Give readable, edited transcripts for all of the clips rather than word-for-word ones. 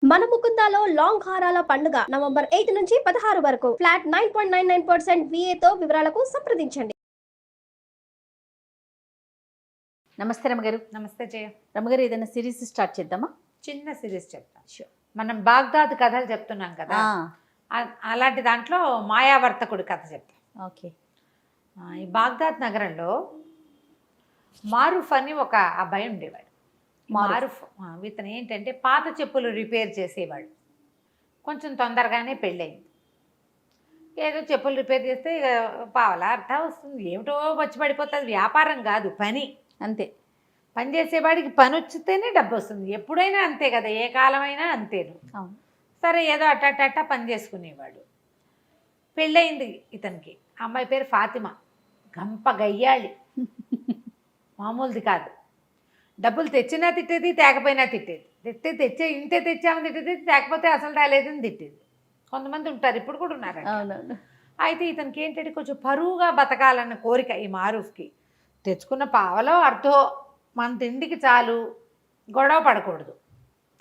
మన ముకుందాలో లాంగ్ హారాల పండుగ నవంబర్ 8 నుంచి 16 వరకు ఫ్లాట్ 9.99% VA తో వివరాలకు సంప్రదించండి. నమస్తే రమగారు. నమస్తే జయ. రమగారు, ఏదైనా సిరీస్ స్టార్ట్ చేద్దామా? చిన్న సిరీస్ చెప్తాను. మనం బాగ్దాద్ కథలు చెప్తున్నాం కదా, అలాంటి దాంట్లో మాయావర్తకుడి కథ చెప్తాం. ఓకే. ఈ బాగ్దాద్ నగరంలో మారూఫ్ అని ఒక అబ్బాయి ఉండేవాడు. మారూఫ్ ఇతను ఏంటంటే పాత చెప్పులు రిపేర్ చేసేవాడు. కొంచెం తొందరగానే పెళ్ళయింది. ఏదో చెప్పులు రిపేర్ చేస్తే ఇక పావలా అర్థం వస్తుంది, ఏమిటో వచ్చి పడిపోతుంది. వ్యాపారం కాదు, పని. అంతే. పని చేసేవాడికి పని వచ్చితేనే డబ్బు వస్తుంది. ఎప్పుడైనా అంతే కదా, ఏ కాలమైనా అంతేను. సరే, ఏదో అట్ట పని చేసుకునేవాడు. పెళ్ళయింది ఇతనికి. అమ్మాయి పేరు ఫాతిమా. గంప గయ్యాళి, మామూలుది కాదు. డబ్బులు తెచ్చినా తిట్టేది, తేకపోయినా తిట్టేది. ఇంతే తెచ్చామని తిట్టేది, తేకపోతే అసలు రాలేదని తిట్టేది. కొంతమంది ఉంటారు, ఇప్పుడు కూడా ఉన్నారు. అయితే ఇతనికి ఏంటంటే కొంచెం పరువుగా బతకాలన్న కోరిక ఈ మారూఫ్కి. తెచ్చుకున్న పావలో అర్థో మన తిండికి చాలు, గొడవ పడకూడదు,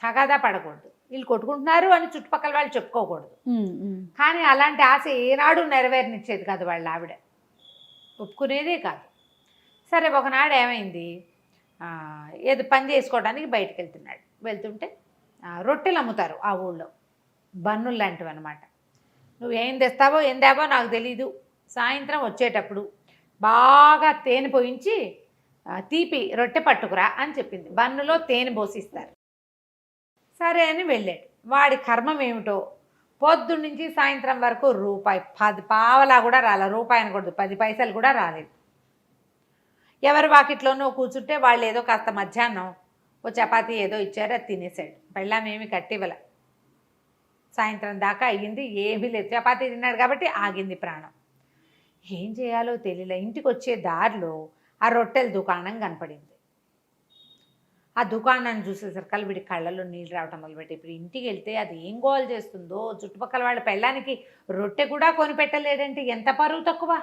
తగాదా పడకూడదు, వీళ్ళు కొట్టుకుంటున్నారు అని చుట్టుపక్కల వాళ్ళు చెప్పుకోకూడదు. కానీ అలాంటి ఆశ ఏనాడు నెరవేరనిచ్చేది కాదు వాళ్ళ ఆవిడ, ఒప్పుకునేదే కాదు. సరే, ఒకనాడు ఏమైంది, ఏదో పని చేసుకోవడానికి బయటకు వెళ్తుంటే రొట్టెలు అమ్ముతారు ఆ ఊళ్ళో, బన్నులు లాంటివి అనమాట. నువ్వు ఏం తెస్తావో ఏం తేవో నాకు తెలీదు, సాయంత్రం వచ్చేటప్పుడు బాగా తేనె పోయించి తీపి రొట్టె పట్టుకురా అని చెప్పింది. బన్నులో తేనె పోసిస్తారు. సరే అని వెళ్ళాడు. వాడి కర్మం ఏమిటో, పొద్దున్న నుంచి సాయంత్రం వరకు రూపాయి 10 పావలా కూడా రాలేదు. రూపాయి అనకూడదు, 10 పైసలు కూడా రాలేదు. ఎవరి వాకిట్లోనో కూర్చుంటే వాళ్ళు ఏదో కాస్త మధ్యాహ్నం ఓ చపాతీ ఏదో ఇచ్చారు, అది తినేసాడు. పెళ్ళామేమి కట్టివ్వల. సాయంత్రం దాకా అయ్యింది, ఏమీ లేదు. చపాతీ తిన్నాడు కాబట్టి ఆగింది ప్రాణం. ఏం చేయాలో తెలియలే. ఇంటికి వచ్చే దారిలో ఆ రొట్టెల దుకాణం కనపడింది. ఆ దుకాణాన్ని చూసేసరికి వీడి కళ్ళలో నీళ్ళు రావటం మొదలుపెట్టి, ఇప్పుడు ఇంటికి వెళ్తే అది ఏం గోల్ చేస్తుందో, చుట్టుపక్కల వాళ్ళ పెళ్ళానికి రొట్టె కూడా కొనిపెట్టలేడంటే ఎంత పరువు తక్కువ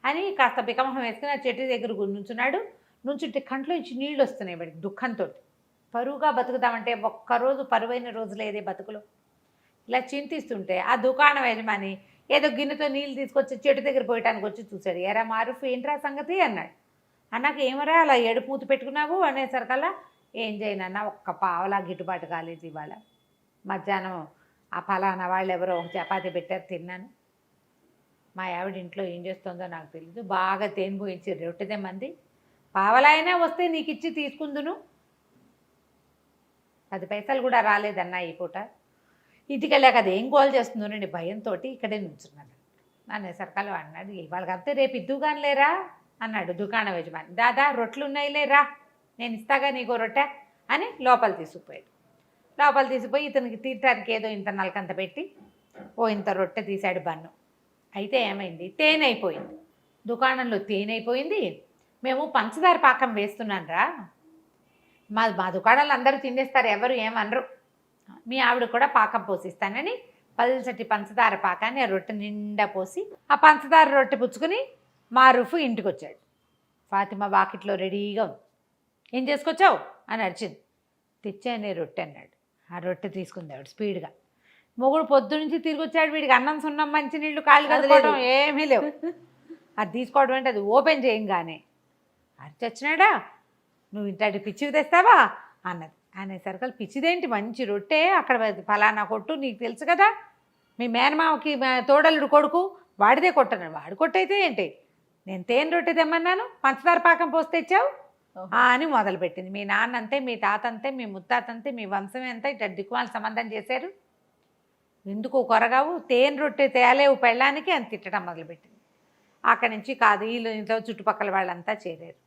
అని కాస్త బికమహం వేసుకుని ఆ చెట్టు దగ్గర నుంచున్నాడు. నుంచుంటే కంట్లో నుంచి నీళ్ళు వస్తున్నాయి వాడికి దుఃఖంతో. పరువుగా బతుకుతామంటే ఒక్కరోజు పరువైన రోజు లేదే బతుకులో. ఇలా చింతిస్తుంటే ఆ దుకాణం యజమాని ఏదో గిన్నెతో నీళ్ళు తీసుకొచ్చి చెట్టు దగ్గర పోయటానికి వచ్చి చూశాడు. ఎరా మారూఫ్, ఏంట్రా సంగతి అన్నాడు. అన్నాక ఏమరా అలా ఏడుపు మూతి పెట్టుకున్నావు అనేసరికల్లా, ఏం చేయనన్నా, ఒక్క పావలా గిట్టుబాటు కాలేదు ఇవాళ. మధ్యాహ్నం ఆ ఫలానా వాళ్ళు ఎవరో ఒక చపాతీ పెట్టారు, తిన్నాను. మా ఆవిడ ఇంట్లో ఏం చేస్తుందో నాకు తెలీదు, బాగా తేనె పోయించి రొట్టెదేమంది. పావలా అయినా వస్తే నీకు ఇచ్చి తీసుకుందును, 10 పైసలు కూడా రాలేదన్నా ఈ పూట. ఇంటికి వెళ్ళాక అది ఏం గోల్ చేస్తుందోనండి భయంతో ఇక్కడే నుంచున్నాను అనేసరికల్లా అన్నాడు, వాళ్ళకంతే రేపు ఇద్దుగాని లేరా అన్నాడు దుకాణం యజమాని. దాదా రొట్టెలు ఉన్నాయి లేరా, నేను ఇస్తాగా నీకో రొట్టె అని లోపల తీసుకుపోయి ఇతనికి తీర్చడానికి ఏదో ఇంత నలకంత పెట్టి ఓ ఇంత రొట్టె తీశాడు బన్ను. అయితే ఏమైంది, తేనె అయిపోయింది దుకాణంలో. తేనె అయిపోయింది. మేము పంచదార పాకం వేస్తున్నాను రా, మా దుకాణాలు అందరూ తినేస్తారు, ఎవరు ఏమనరు, మీ ఆవిడ కూడా పాకం పోసిస్తానని పల్చటి పంచదార పాకాన్ని ఆ రొట్టె నిండా పోసి ఆ పంచదార రొట్టె పుచ్చుకుని మారూఫ్ ఇంటికి వచ్చాడు. ఫాతిమా వాకిట్లో రెడీగా ఉంది. ఏం చేసుకొచ్చావు అని అడిచింది. తెచ్చానే రొట్టె అన్నాడు. ఆ రొట్టె తీసుకుంది ఆవిడ స్పీడ్గా. మొగుడు పొద్దు నుంచి తిరిగి వచ్చాడు, వీడికి అన్నం సున్నం మంచినీళ్ళు కాళ్ళు కదుకోవడం ఏమీ లేవు. అది తీసుకోవడం అంటే అది ఓపెన్ చేయంగానే చచ్చినాడా, నువ్వు ఇంటి పిచ్చివి తెస్తావా అన్నది. అనేసరికి పిచ్చిదేంటి, మంచి రొట్టె, అక్కడ ఫలానా కొట్టు, నీకు తెలుసు కదా, మీ మేనమామకి తోడలుడు కొడుకు, వాడిదే కొట్టన్నాడు. వాడు కొట్టయితే ఏంటి, నేను తేనె రొట్టె తెమ్మన్నాను, పంచదార పాకం పోసి తెచ్చావు అని మొదలుపెట్టింది. మీ నాన్న అంతే, మీ తాత అంతే, మీ ముత్తాత అంతే, మీ వంశమే అంతా ఇట్లా దిక్కుమాల సంబంధం చేశారు, ఎందుకు కొరగావు, తేనె రొట్టె తేలేవు పెళ్ళానికి అని తిట్టడం మొదలుపెట్టింది. అక్కడి నుంచి కాదు, వీళ్ళు ఇంట్లో చుట్టుపక్కల వాళ్ళంతా చేరారు.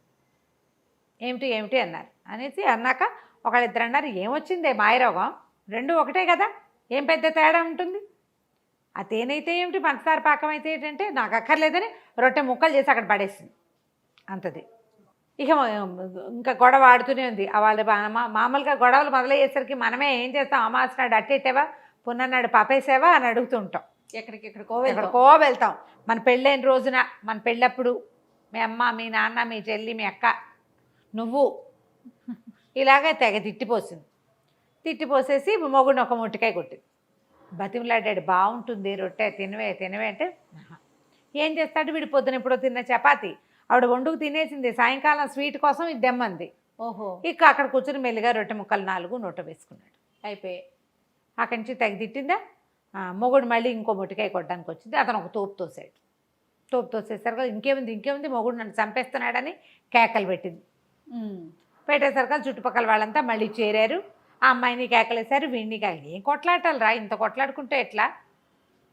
ఏమిటి అన్నారు. అనేసి అన్నాక ఒకళ్ళిద్దరు అన్నారు, ఏమొచ్చిందే మాయరోగం, రెండు ఒకటే కదా, ఏం పెద్ద తేడా ఉంటుంది, ఆ తేనె అయితే ఏమిటి, పంచదార పాకం అయితే ఏంటంటే నాకు అక్కర్లేదని రొట్టె ముక్కలు చేసి అక్కడ పడేసింది. అంతది. ఇక ఇంకా గొడవ ఆడుతూనే ఉంది. వాళ్ళ మామూలుగా గొడవలు మొదలయ్యేసరికి మనమే ఏం చేస్తాం, అమావాస్య నాడు అట్టేసావా, పున్నన్నాడు పాపేసావా అని అడుగుతుంటాం. ఎక్కడికో వెళ్తాం. మన పెళ్ళైన రోజున, మన పెళ్ళప్పుడు మీ అమ్మ, మీ నాన్న, మీ చెల్లి, మీ అక్క, నువ్వు ఇలాగే తెగ తిట్టిపోసింది. తిట్టిపోసేసి మొగుడిని ఒక మొట్టికాయ కొట్టింది. బతిమలాడాడు, బాగుంటుంది రొట్టె తినవే తినవే అంటే ఆహా. ఏం చేస్తాడు వీడు, పొద్దున ఎప్పుడో తిన్న చపాతి ఆవిడ వండుకు తినేసింది, సాయంకాలం స్వీట్ కోసం ఇది దెమ్మంది. ఓహో, ఇక అక్కడ కూర్చొని మెల్లిగా రొట్టె ముక్కలు 4 నోట వేసుకున్నాడు. అయిపోయి అక్కడి నుంచి తెగ తిట్టిందా. మొగుడు మళ్ళీ ఇంకో మొట్టికాయ కొట్టడానికి వచ్చింది. అతను ఒక తోపు తోసాడు. తోపు తోసేసరికి ఇంకేముంది మొగుడు నన్ను చంపేస్తున్నాడని కేకలు పెట్టింది. పెట్టేసరికి చుట్టుపక్కల వాళ్ళంతా మళ్ళీ చేరారు. ఆ అమ్మాయిని కేకలేశారు, వీడిని ఏం కొట్లాటాలు రా, ఇంత కొట్లాడుకుంటే ఎట్లా,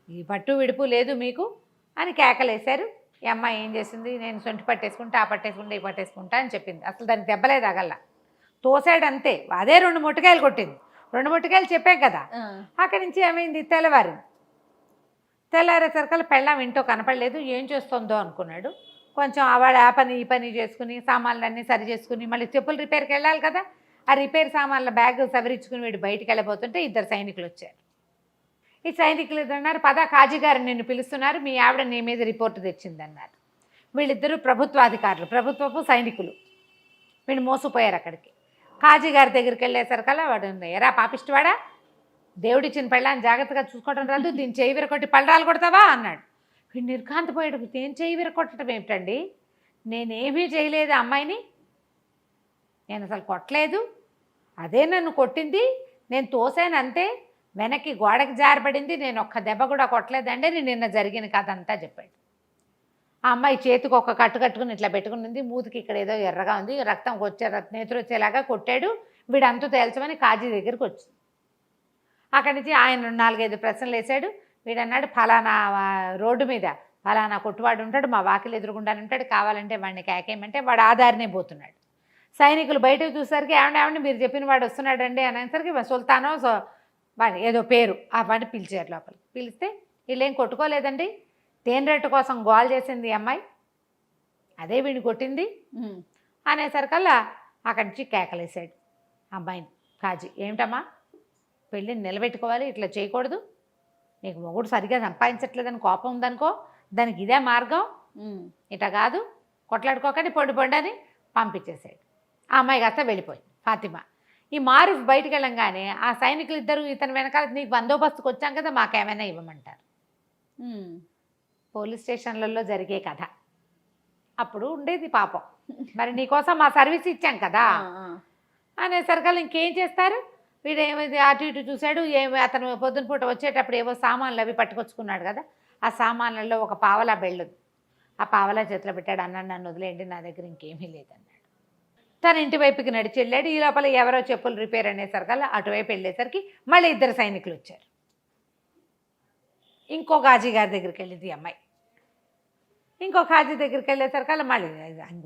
ఈ పట్టు విడుపు లేదు మీకు అని కేకలేశారు. ఈ అమ్మాయి ఏం చేసింది, నేను సొంటి పట్టేసుకుంటా, ఆ పట్టేసుకుంటా, ఈ పట్టేసుకుంటా అని చెప్పింది. అసలు దానికి దెబ్బలే తగల్లా, తోసాడు అంతే. అదే 2 మొట్టికాయలు కొట్టింది. 2 మొట్టికాయలు చెప్పాం కదా. అక్కడి నుంచి ఏమైంది, తెల్లారేసరికల్లా పెళ్ళాం ఇంట్లో కనపడలేదు. ఏం చేస్తుందో అనుకున్నాడు. కొంచెం ఆవిడ ఆ పని ఈ పని చేసుకుని సామాన్లన్నీ సరి చేసుకుని మళ్ళీ చెప్పులు రిపేర్కి వెళ్ళాలి కదా. ఆ రిపేర్ సామాన్ల బ్యాగ్ సవరించుకుని వీడు బయటికి వెళ్ళబోతుంటే 2 సైనికులు వచ్చారు. ఈ సైనికులు అన్నారు, పద కాజీ గారు నిన్ను పిలుస్తున్నారు, మీ ఆవిడ నీ మీద రిపోర్టు తెచ్చిందన్నారు. వీళ్ళిద్దరూ ప్రభుత్వాధికారులు, ప్రభుత్వపు సైనికులు. వీళ్ళు మోసపోయారు అక్కడికి. కాజీ గారి దగ్గరికి వెళ్ళేసరికల్లా వాడు, ఎరా పాపిష్టివాడా, దేవుడిచ్చిన పెళ్ళాన్ని జాగ్రత్తగా చూసుకోవడం రాదు, దీన్ని చేయి విరకొట్టి పళ్ళరాలు కొడతావా అన్నాడు. వీడు నిర్ఘాంతపోయాడు. నేను చేయి విరకొట్టడం ఏమిటండి, నేనేమీ చేయలేదు అమ్మాయిని, నేను అసలు కొట్టలేదు, అదే నన్ను కొట్టింది, నేను తోసాను అంతే, వెనక్కి గోడకి జారబడింది, నేను ఒక్క దెబ్బ కూడా కొట్టలేదండి అని నిన్న జరిగిన కథ అంతా చెప్పాడు. ఆ అమ్మాయి చేతికి ఒక కట్టు కట్టుకుని ఇట్లా పెట్టుకుని మూతికి ఇక్కడ ఏదో ఎర్రగా ఉంది, రక్తం నేతురు వచ్చేలాగా కొట్టాడు, వీడంతా తేల్చమని కాజీ దగ్గరికి వచ్చింది. అక్కడి నుంచి ఆయన 4-5 ప్రశ్నలు వేశాడు. వీడన్నాడు, ఫలానా రోడ్డు మీద ఫలానా కొట్టువాడు ఉంటాడు, మా వాకిలు ఎదురుగుండానే ఉంటాడు, కావాలంటే వాడిని కేకేయమంటే వాడు ఆధారనే పోతున్నాడు. సైనికులు బయటకు చూసరికి ఏమండి మీరు చెప్పిన వాడు వస్తున్నాడండి అనేసరికి సుల్తానో వాడి ఏదో పేరు ఆ వాడిని పిలిచారు లోపలికి. పిలిస్తే వీళ్ళేం కొట్టుకోలేదండి, తేనెరెట్టు కోసం గోల్ చేసింది అమ్మాయి, అదే వీడిని కొట్టింది అనేసరికల్లా అక్కడి నుంచి కేకలేసాడు అమ్మాయిని కాజీ. ఏమిటమ్మా, పెళ్ళిని నిలబెట్టుకోవాలి, ఇట్లా చేయకూడదు, నీకు మొగుడు సరిగ్గా సంపాదించట్లేదని కోపం ఉందనుకో, దానికి ఇదే మార్గం, ఇట్లా కాదు, కొట్లాడుకోకండి, పొండి అని పంపించేసాడు. ఆ అమ్మాయి కాస్త వెళ్ళిపోయింది ఫాతిమా. ఈ మారూఫ్ బయటికి వెళ్ళంగానే ఆ సైనికులు ఇద్దరు ఇతని వెనకాల, నీకు బందోబస్తుకు వచ్చాం కదా, మాకేమైనా ఇవ్వమంటారు. పోలీస్ స్టేషన్లలో జరిగే కథ అప్పుడు ఉండేది పాపం. మరి నీకోసం మా సర్వీస్ ఇచ్చాం కదా అనేసరికల్లా ఇంకేం చేస్తారు. వీడు ఏమైంది అటు ఇటు చూశాడు. అతను పొద్దున పూట వచ్చేటప్పుడు ఏవో సామాన్లు అవి పట్టుకొచ్చుకున్నాడు కదా, ఆ సామాన్లలో ఒక పావలా బెళ్ళదు. ఆ పావలా చేతిలో పెట్టాడు. అన్నాడు, నన్ను వదిలేయండి, నా దగ్గర ఇంకేమీ లేదన్నాడు. తన ఇంటి వైపుకి నడిచి వెళ్ళాడు. ఈ లోపల ఎవరో చెప్పులు రిపేర్ అనేసరికల్లా అటువైపు వెళ్ళేసరికి మళ్ళీ 2 సైనికులు వచ్చారు. ఇంకో కాజీ గారి దగ్గరికి వెళ్ళింది అమ్మాయి. ఇంకో కాజీ దగ్గరికి వెళ్ళేసరికల్లా మళ్ళీ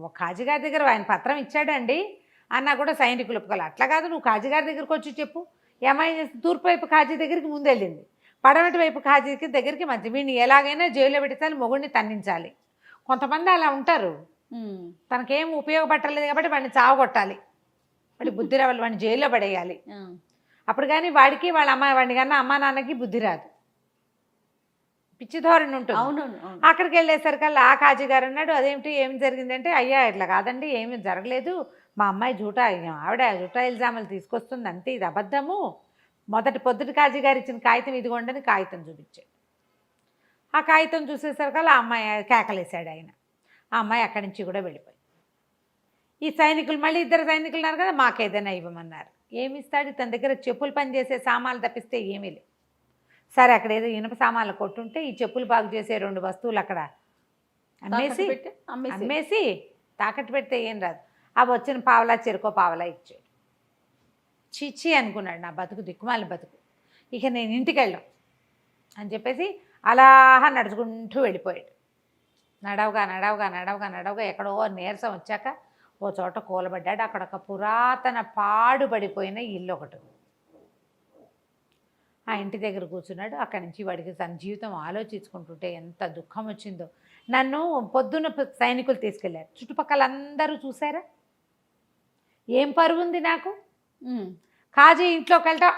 ఒక కాజీ గారి దగ్గర ఆయన పత్రం ఇచ్చాడండి అన్నా కూడా సైనికులు ఒప్పుకోవాలి. అట్లా కాదు, నువ్వు కాజీ గారి దగ్గరికి వచ్చి చెప్పు. ఈ అమ్మాయి చేసి తూర్పు వైపు కాజీ దగ్గరికి ముందు వెళ్ళింది, పడమటి వైపు కాజీకి దగ్గరికి మధ్య. వీడిని ఎలాగైనా జైల్లో పెట్టాలి, మొగుడిని తన్నించాలి. కొంతమంది అలా ఉంటారు, తనకేం ఉపయోగపట్టలేదు కాబట్టి వాడిని చావగొట్టాలి, వాడి బుద్ధి రావాలి, వాడిని జైల్లో పడేయాలి. అప్పుడు కానీ వాడికి వాళ్ళ అమ్మాయి వాడిని కన్నా అమ్మా నాన్నకి బుద్ధి రాదు, పిచ్చి ధోరణి ఉంటుంది. అవునవును. అక్కడికి వెళ్ళేసరికల్లా ఆ కాజీ గారు అన్నాడు, అదేమిటి ఏమి జరిగిందంటే, అయ్యా ఇట్లా కాదండి, ఏమీ జరగలేదు, మా అమ్మాయి ఆవిడ జూటా ఇల్జాములు తీసుకొస్తుంది అంతే, ఇది అబద్ధము. పొద్దుటి కాజీ గారు ఇచ్చిన కాగితం ఇదిగోండని కాగితం చూపించాడు. ఆ కాగితం చూసేసరికల్లా ఆ అమ్మాయి కేకలేశాడు ఆయన. ఆ అమ్మాయి అక్కడి నుంచి కూడా వెళ్ళిపోయింది. ఈ సైనికులు మళ్ళీ 2 సైనికులు ఉన్నారు కదా, మాకేదైనా ఇవ్వమన్నారు. ఏమి ఇస్తాడు, తన దగ్గర చెప్పులు పని చేసే సామాన్లు తప్పిస్తే ఏమీ లేవు. సరే అక్కడ ఏదో ఇనుప సామాన్లు కొట్టుంటే ఈ చెప్పులు బాగు చేసే 2 వస్తువులు అక్కడ అమ్మేసి తాకట్టు పెడితే ఏం రాదు. అవి వచ్చిన పావలా చెరుకో పావలా ఇచ్చాడు. చిచ్చి అనుకున్నాడు, నా బతుకు దిక్కుమాలి బతుకు, ఇక నేను ఇంటికి వెళ్ళాం అని చెప్పేసి అలా నడుచుకుంటూ వెళ్ళిపోయాడు. నడవగా ఎక్కడో నీరసం వచ్చాక ఓ చోట కూలబడ్డాడు. అక్కడ ఒక పురాతన పాడుబడిపోయిన ఇల్లు ఒకటి. ఆ ఇంటి దగ్గర కూర్చున్నాడు. అక్కడి నుంచి వాడికి తన జీవితం ఆలోచించుకుంటుంటే ఎంత దుఃఖం వచ్చిందో. నన్ను పొద్దున్న సైనికులు తీసుకెళ్ళారు, చుట్టుపక్కల అందరూ చూసారా, ఏం పరువు ఉంది నాకు. కాజీ ఇంట్లోకి వెళ్తాం,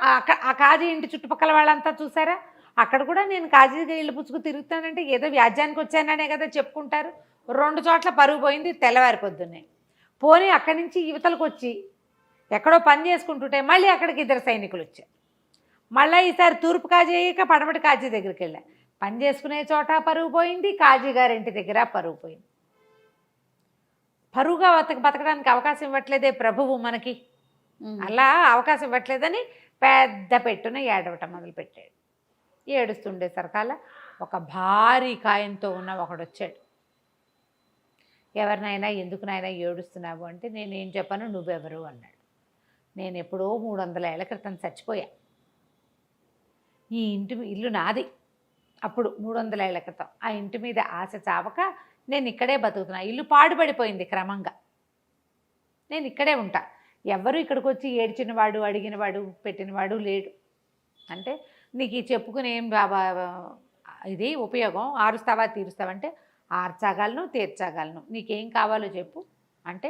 ఆ కాజీ ఇంటి చుట్టుపక్కల వాళ్ళంతా చూసారా, అక్కడ కూడా నేను కాజీ ఇళ్ళు పుచ్చుకు తిరుగుతానంటే ఏదో వ్యాజ్యానికి వచ్చాననే కదా చెప్పుకుంటారు. 2 చోట్ల పరుగు పోయింది తెల్లవారి పొద్దున్నే. పోనీ అక్కడి నుంచి యువతలకు వచ్చి ఎక్కడో పని చేసుకుంటుంటే మళ్ళీ అక్కడికి 2 సైనికులు వచ్చారు. మళ్ళీ ఈసారి తూర్పు కాజీ అయ్యాక పడమటి కాజీ దగ్గరికి వెళ్ళా. పని చేసుకునే చోట పరువు పోయింది, కాజీ గారింటి దగ్గర పరువు పోయింది. పరువుగా బతకడానికి అవకాశం ఇవ్వట్లేదే ప్రభువు మనకి, అలా అవకాశం ఇవ్వట్లేదని పెద్ద పెట్టున ఏడవటం మొదలుపెట్టాడు. ఏడుస్తుండే సరకాల ఒక భారీ కాయంతో ఉన్న ఒకడు వచ్చాడు. ఎవరినైనా ఎందుకు నాయనా ఏడుస్తున్నావు అంటే నేనేం చెప్పను, నువ్వెవరు అన్నాడు. నేను ఎప్పుడో 300 ఏళ్ల క్రితం చచ్చిపోయా. ఈ ఇల్లు నాది అప్పుడు 300 ఏళ్ల క్రితం. ఆ ఇంటి మీద ఆశ చావక నేను ఇక్కడే బతుకుతున్నా. ఇల్లు పాడుపడిపోయింది క్రమంగా, నేను ఇక్కడే ఉంటా. ఎవరు ఇక్కడికి వచ్చి ఏడ్చినవాడు, అడిగినవాడు, పెట్టినవాడు లేడు. అంటే నీకు ఈ చెప్పుకుని ఏం ఇది ఉపయోగం, ఆరుస్తావా తీరుస్తావంటే ఆర్చగలను, తీర్చగలను, నీకేం కావాలో చెప్పు అంటే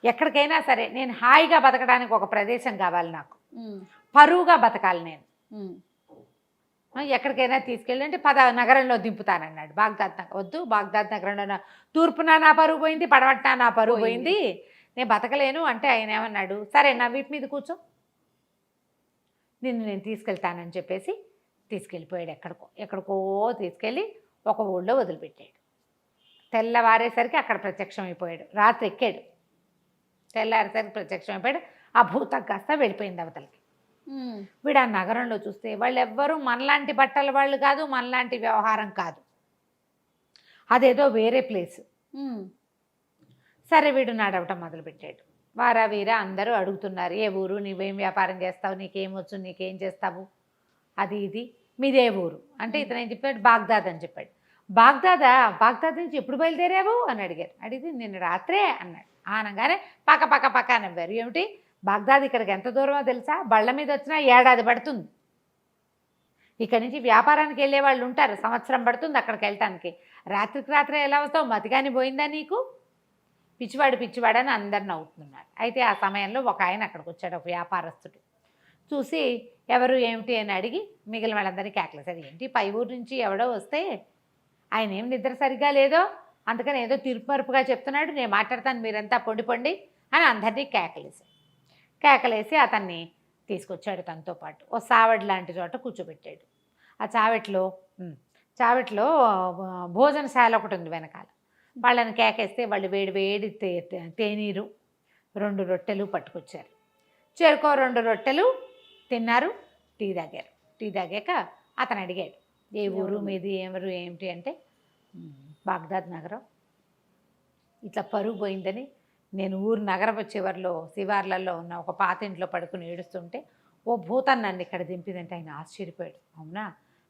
ఎక్కడికైనా సరే నేను హాయిగా బతకడానికి ఒక ప్రదేశం కావాలి, నాకు పరువుగా బతకాలి, నేను ఎక్కడికైనా తీసుకెళ్ళి అంటే నగరంలో దింపుతానన్నాడు. బాగ్దాద్ వద్దు, బాగ్దాద్ నగరంలో తూర్పున నా పరువు పోయింది, పడమట్న నా పరువు పోయింది, నేను బతకలేను అంటే ఆయన ఏమన్నాడు, సరే నా వీటి మీద కూర్చో, నిన్ను నేను తీసుకెళ్తానని చెప్పేసి తీసుకెళ్ళిపోయాడు. ఎక్కడికో తీసుకెళ్ళి ఒక ఊళ్ళో వదిలిపెట్టాడు. తెల్లవారేసరికి అక్కడ ప్రత్యక్షం అయిపోయాడు. రాత్రి ఎక్కాడు, తెల్లారేసరికి ప్రత్యక్షం అయిపోయాడు. ఆ భూతం కాస్త వెళ్ళిపోయింది అవతలకి. వీడు ఆ నగరంలో చూస్తే వాళ్ళు ఎవ్వరూ మనలాంటి బట్టల వాళ్ళు కాదు, మనలాంటి వ్యవహారం కాదు, అదేదో వేరే ప్లేస్. సరే వీడు నడవటం మొదలుపెట్టాడు. వారా వీరా అందరూ అడుగుతున్నారు, ఏ ఊరు, నువ్వేం వ్యాపారం చేస్తావు, నీకేమొచ్చు, నీకేం చేస్తావు, అది ఇది, మీదే ఊరు అంటే ఇతను ఏం చెప్పాడు, బాగ్దాద్ అని చెప్పాడు. బాగ్దాద్ నుంచి ఎప్పుడు బయలుదేరావు అని అడిగారు. అడిగితే నిన్న రాత్రే అన్నాడు. అనగానే పక్క నవ్వారు. ఏమిటి బాగ్దాద్ ఇక్కడికి ఎంత దూరమో తెలుసా, బళ్ళ మీద వచ్చినా 1 ఏడాది పడుతుంది. ఇక్కడి నుంచి వ్యాపారానికి వెళ్ళే వాళ్ళు ఉంటారు, సంవత్సరం పడుతుంది అక్కడికి వెళ్ళటానికి. రాత్రికి రాత్రే ఎలా వస్తావు, మతిగాని పోయిందా నీకు, పిచ్చివాడని అందరు నవ్వుతున్నారు. అయితే ఆ సమయంలో ఒక ఆయన అక్కడికి వచ్చాడు, ఒక వ్యాపారస్తుడు. చూసి ఎవరు ఏమిటి అని అడిగి మిగిలిన వాళ్ళందరికీ కేకలేశారు. ఏంటి పై ఊరు నుంచి ఎవడో వస్తే ఆయన ఏం నిద్ర సరిగ్గా లేదో, అందుకని ఏదో తీర్పుమరుపుగా చెప్తున్నాడు, నేను మాట్లాడతాను, మీరంతా పొండి అని అందరినీ కేకలేసి అతన్ని తీసుకొచ్చాడు. తనతో పాటు ఓ సావడి లాంటి చోట కూర్చోబెట్టాడు. ఆ చావట్లో భోజనశాల ఒకటి ఉంది వెనకాల. వాళ్ళని కేకేస్తే వాళ్ళు వేడి తేనీరు 2 రొట్టెలు పట్టుకొచ్చారు. చేరుకో 2 రొట్టెలు తిన్నారు, టీ తాగారు. టీ తాగాక అతను అడిగాడు, ఏ ఊరు మీది, ఎవరు ఏమిటి అంటే బాగ్దాద్ నగరం, ఇట్లా పరుగు పోయిందని నేను ఊరు నగరపు చివరిలో శివార్లలో ఉన్న ఒక పాత ఇంట్లో పడుకుని ఏడుస్తుంటే ఓ భూతాన్ని నన్ను ఇక్కడ దింపిందంటే ఆయన ఆశ్చర్యపోయాడు. అవునా